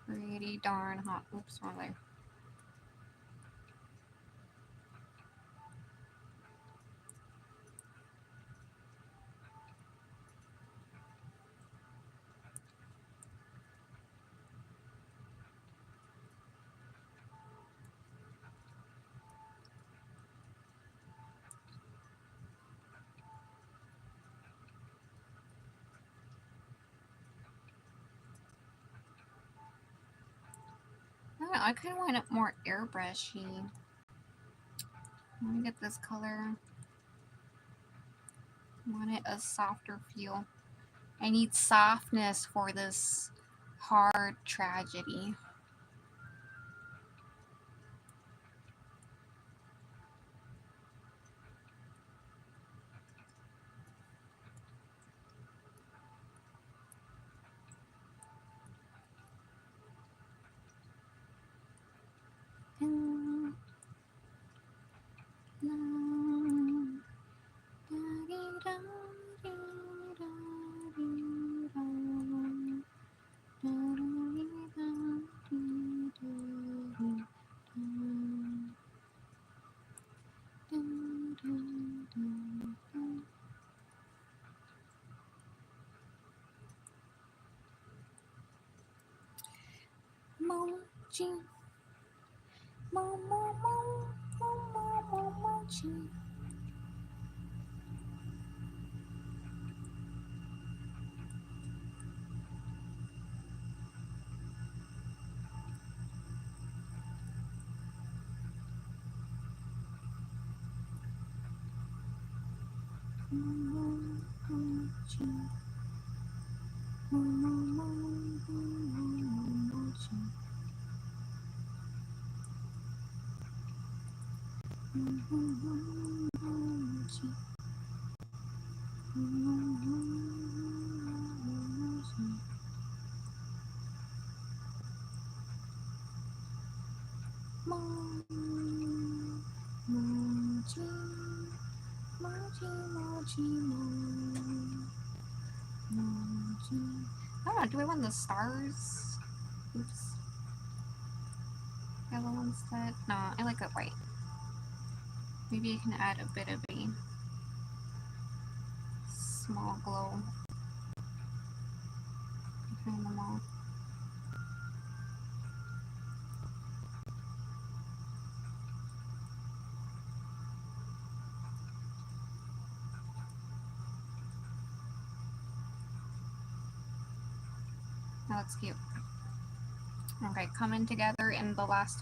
Pretty darn hot. Oops, wrong way. I don't know, I kind of want it more airbrushy. Let me get this color. I want it a softer feel. I need softness for this hard tragedy. I don't know, do I want the stars? Oops. Yellow instead? No, I like it white. Maybe I can add a bit of a small glow between them all. that's cute. Okay, coming together in the last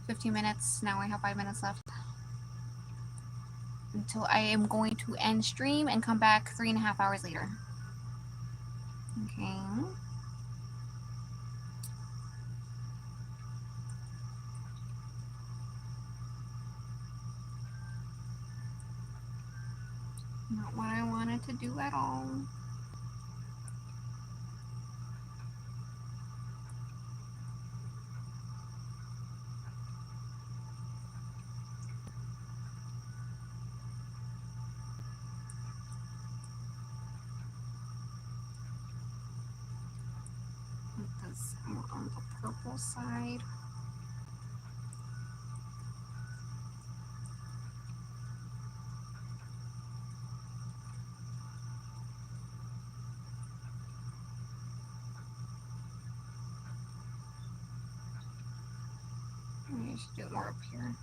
15 minutes. Now I have 5 minutes left until I am going to end stream and come back 3.5 hours later. Okay. Not what I wanted to do at all. Because I'm on the purple side. I should do it more up here.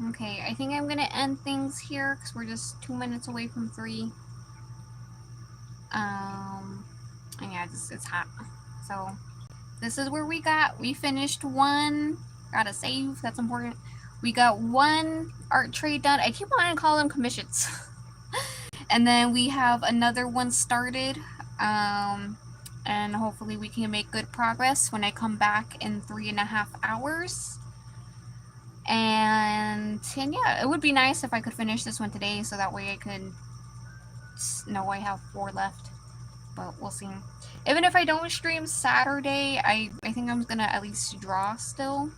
Okay, I think I'm gonna end things here because we're just 2 minutes away from 3. And yeah, it's hot. So this is where we finished one. Gotta save, that's important. We got one art trade done. I keep wanting to call them commissions. And then we have another one started. And hopefully we can make good progress when I come back in 3.5 hours. And yeah, it would be nice if I could finish this one today so that way I could know I have 4 left. But we'll see. Even if I don't stream Saturday, I think I'm gonna at least draw still.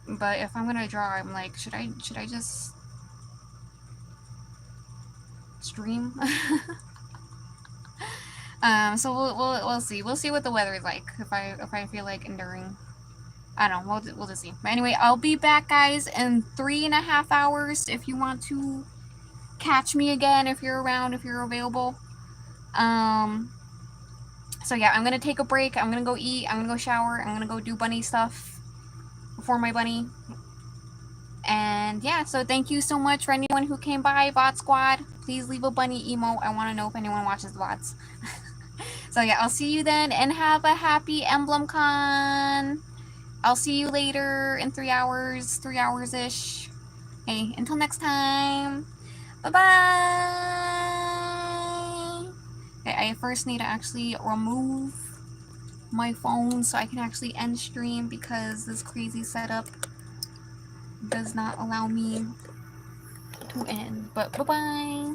But if I'm gonna draw, I'm like, should I just stream? So we'll see. We'll see what the weather is like if I feel like enduring. I don't know. We'll just see. But anyway, I'll be back, guys, in 3.5 hours. If you want to catch me again, if you're around, if you're available. So yeah, I'm gonna take a break. I'm gonna go eat. I'm gonna go shower. I'm gonna go do bunny stuff before my bunny. And yeah, so thank you so much for anyone who came by, Bot Squad. Please leave a bunny emo. I want to know if anyone watches the bots. So yeah, I'll see you then, and have a happy Emblem Con. I'll see you later in 3 hours, 3 hours-ish. Hey, until next time. Bye-bye. Okay, I first need to actually remove my phone so I can actually end stream because this crazy setup does not allow me to end. But bye-bye.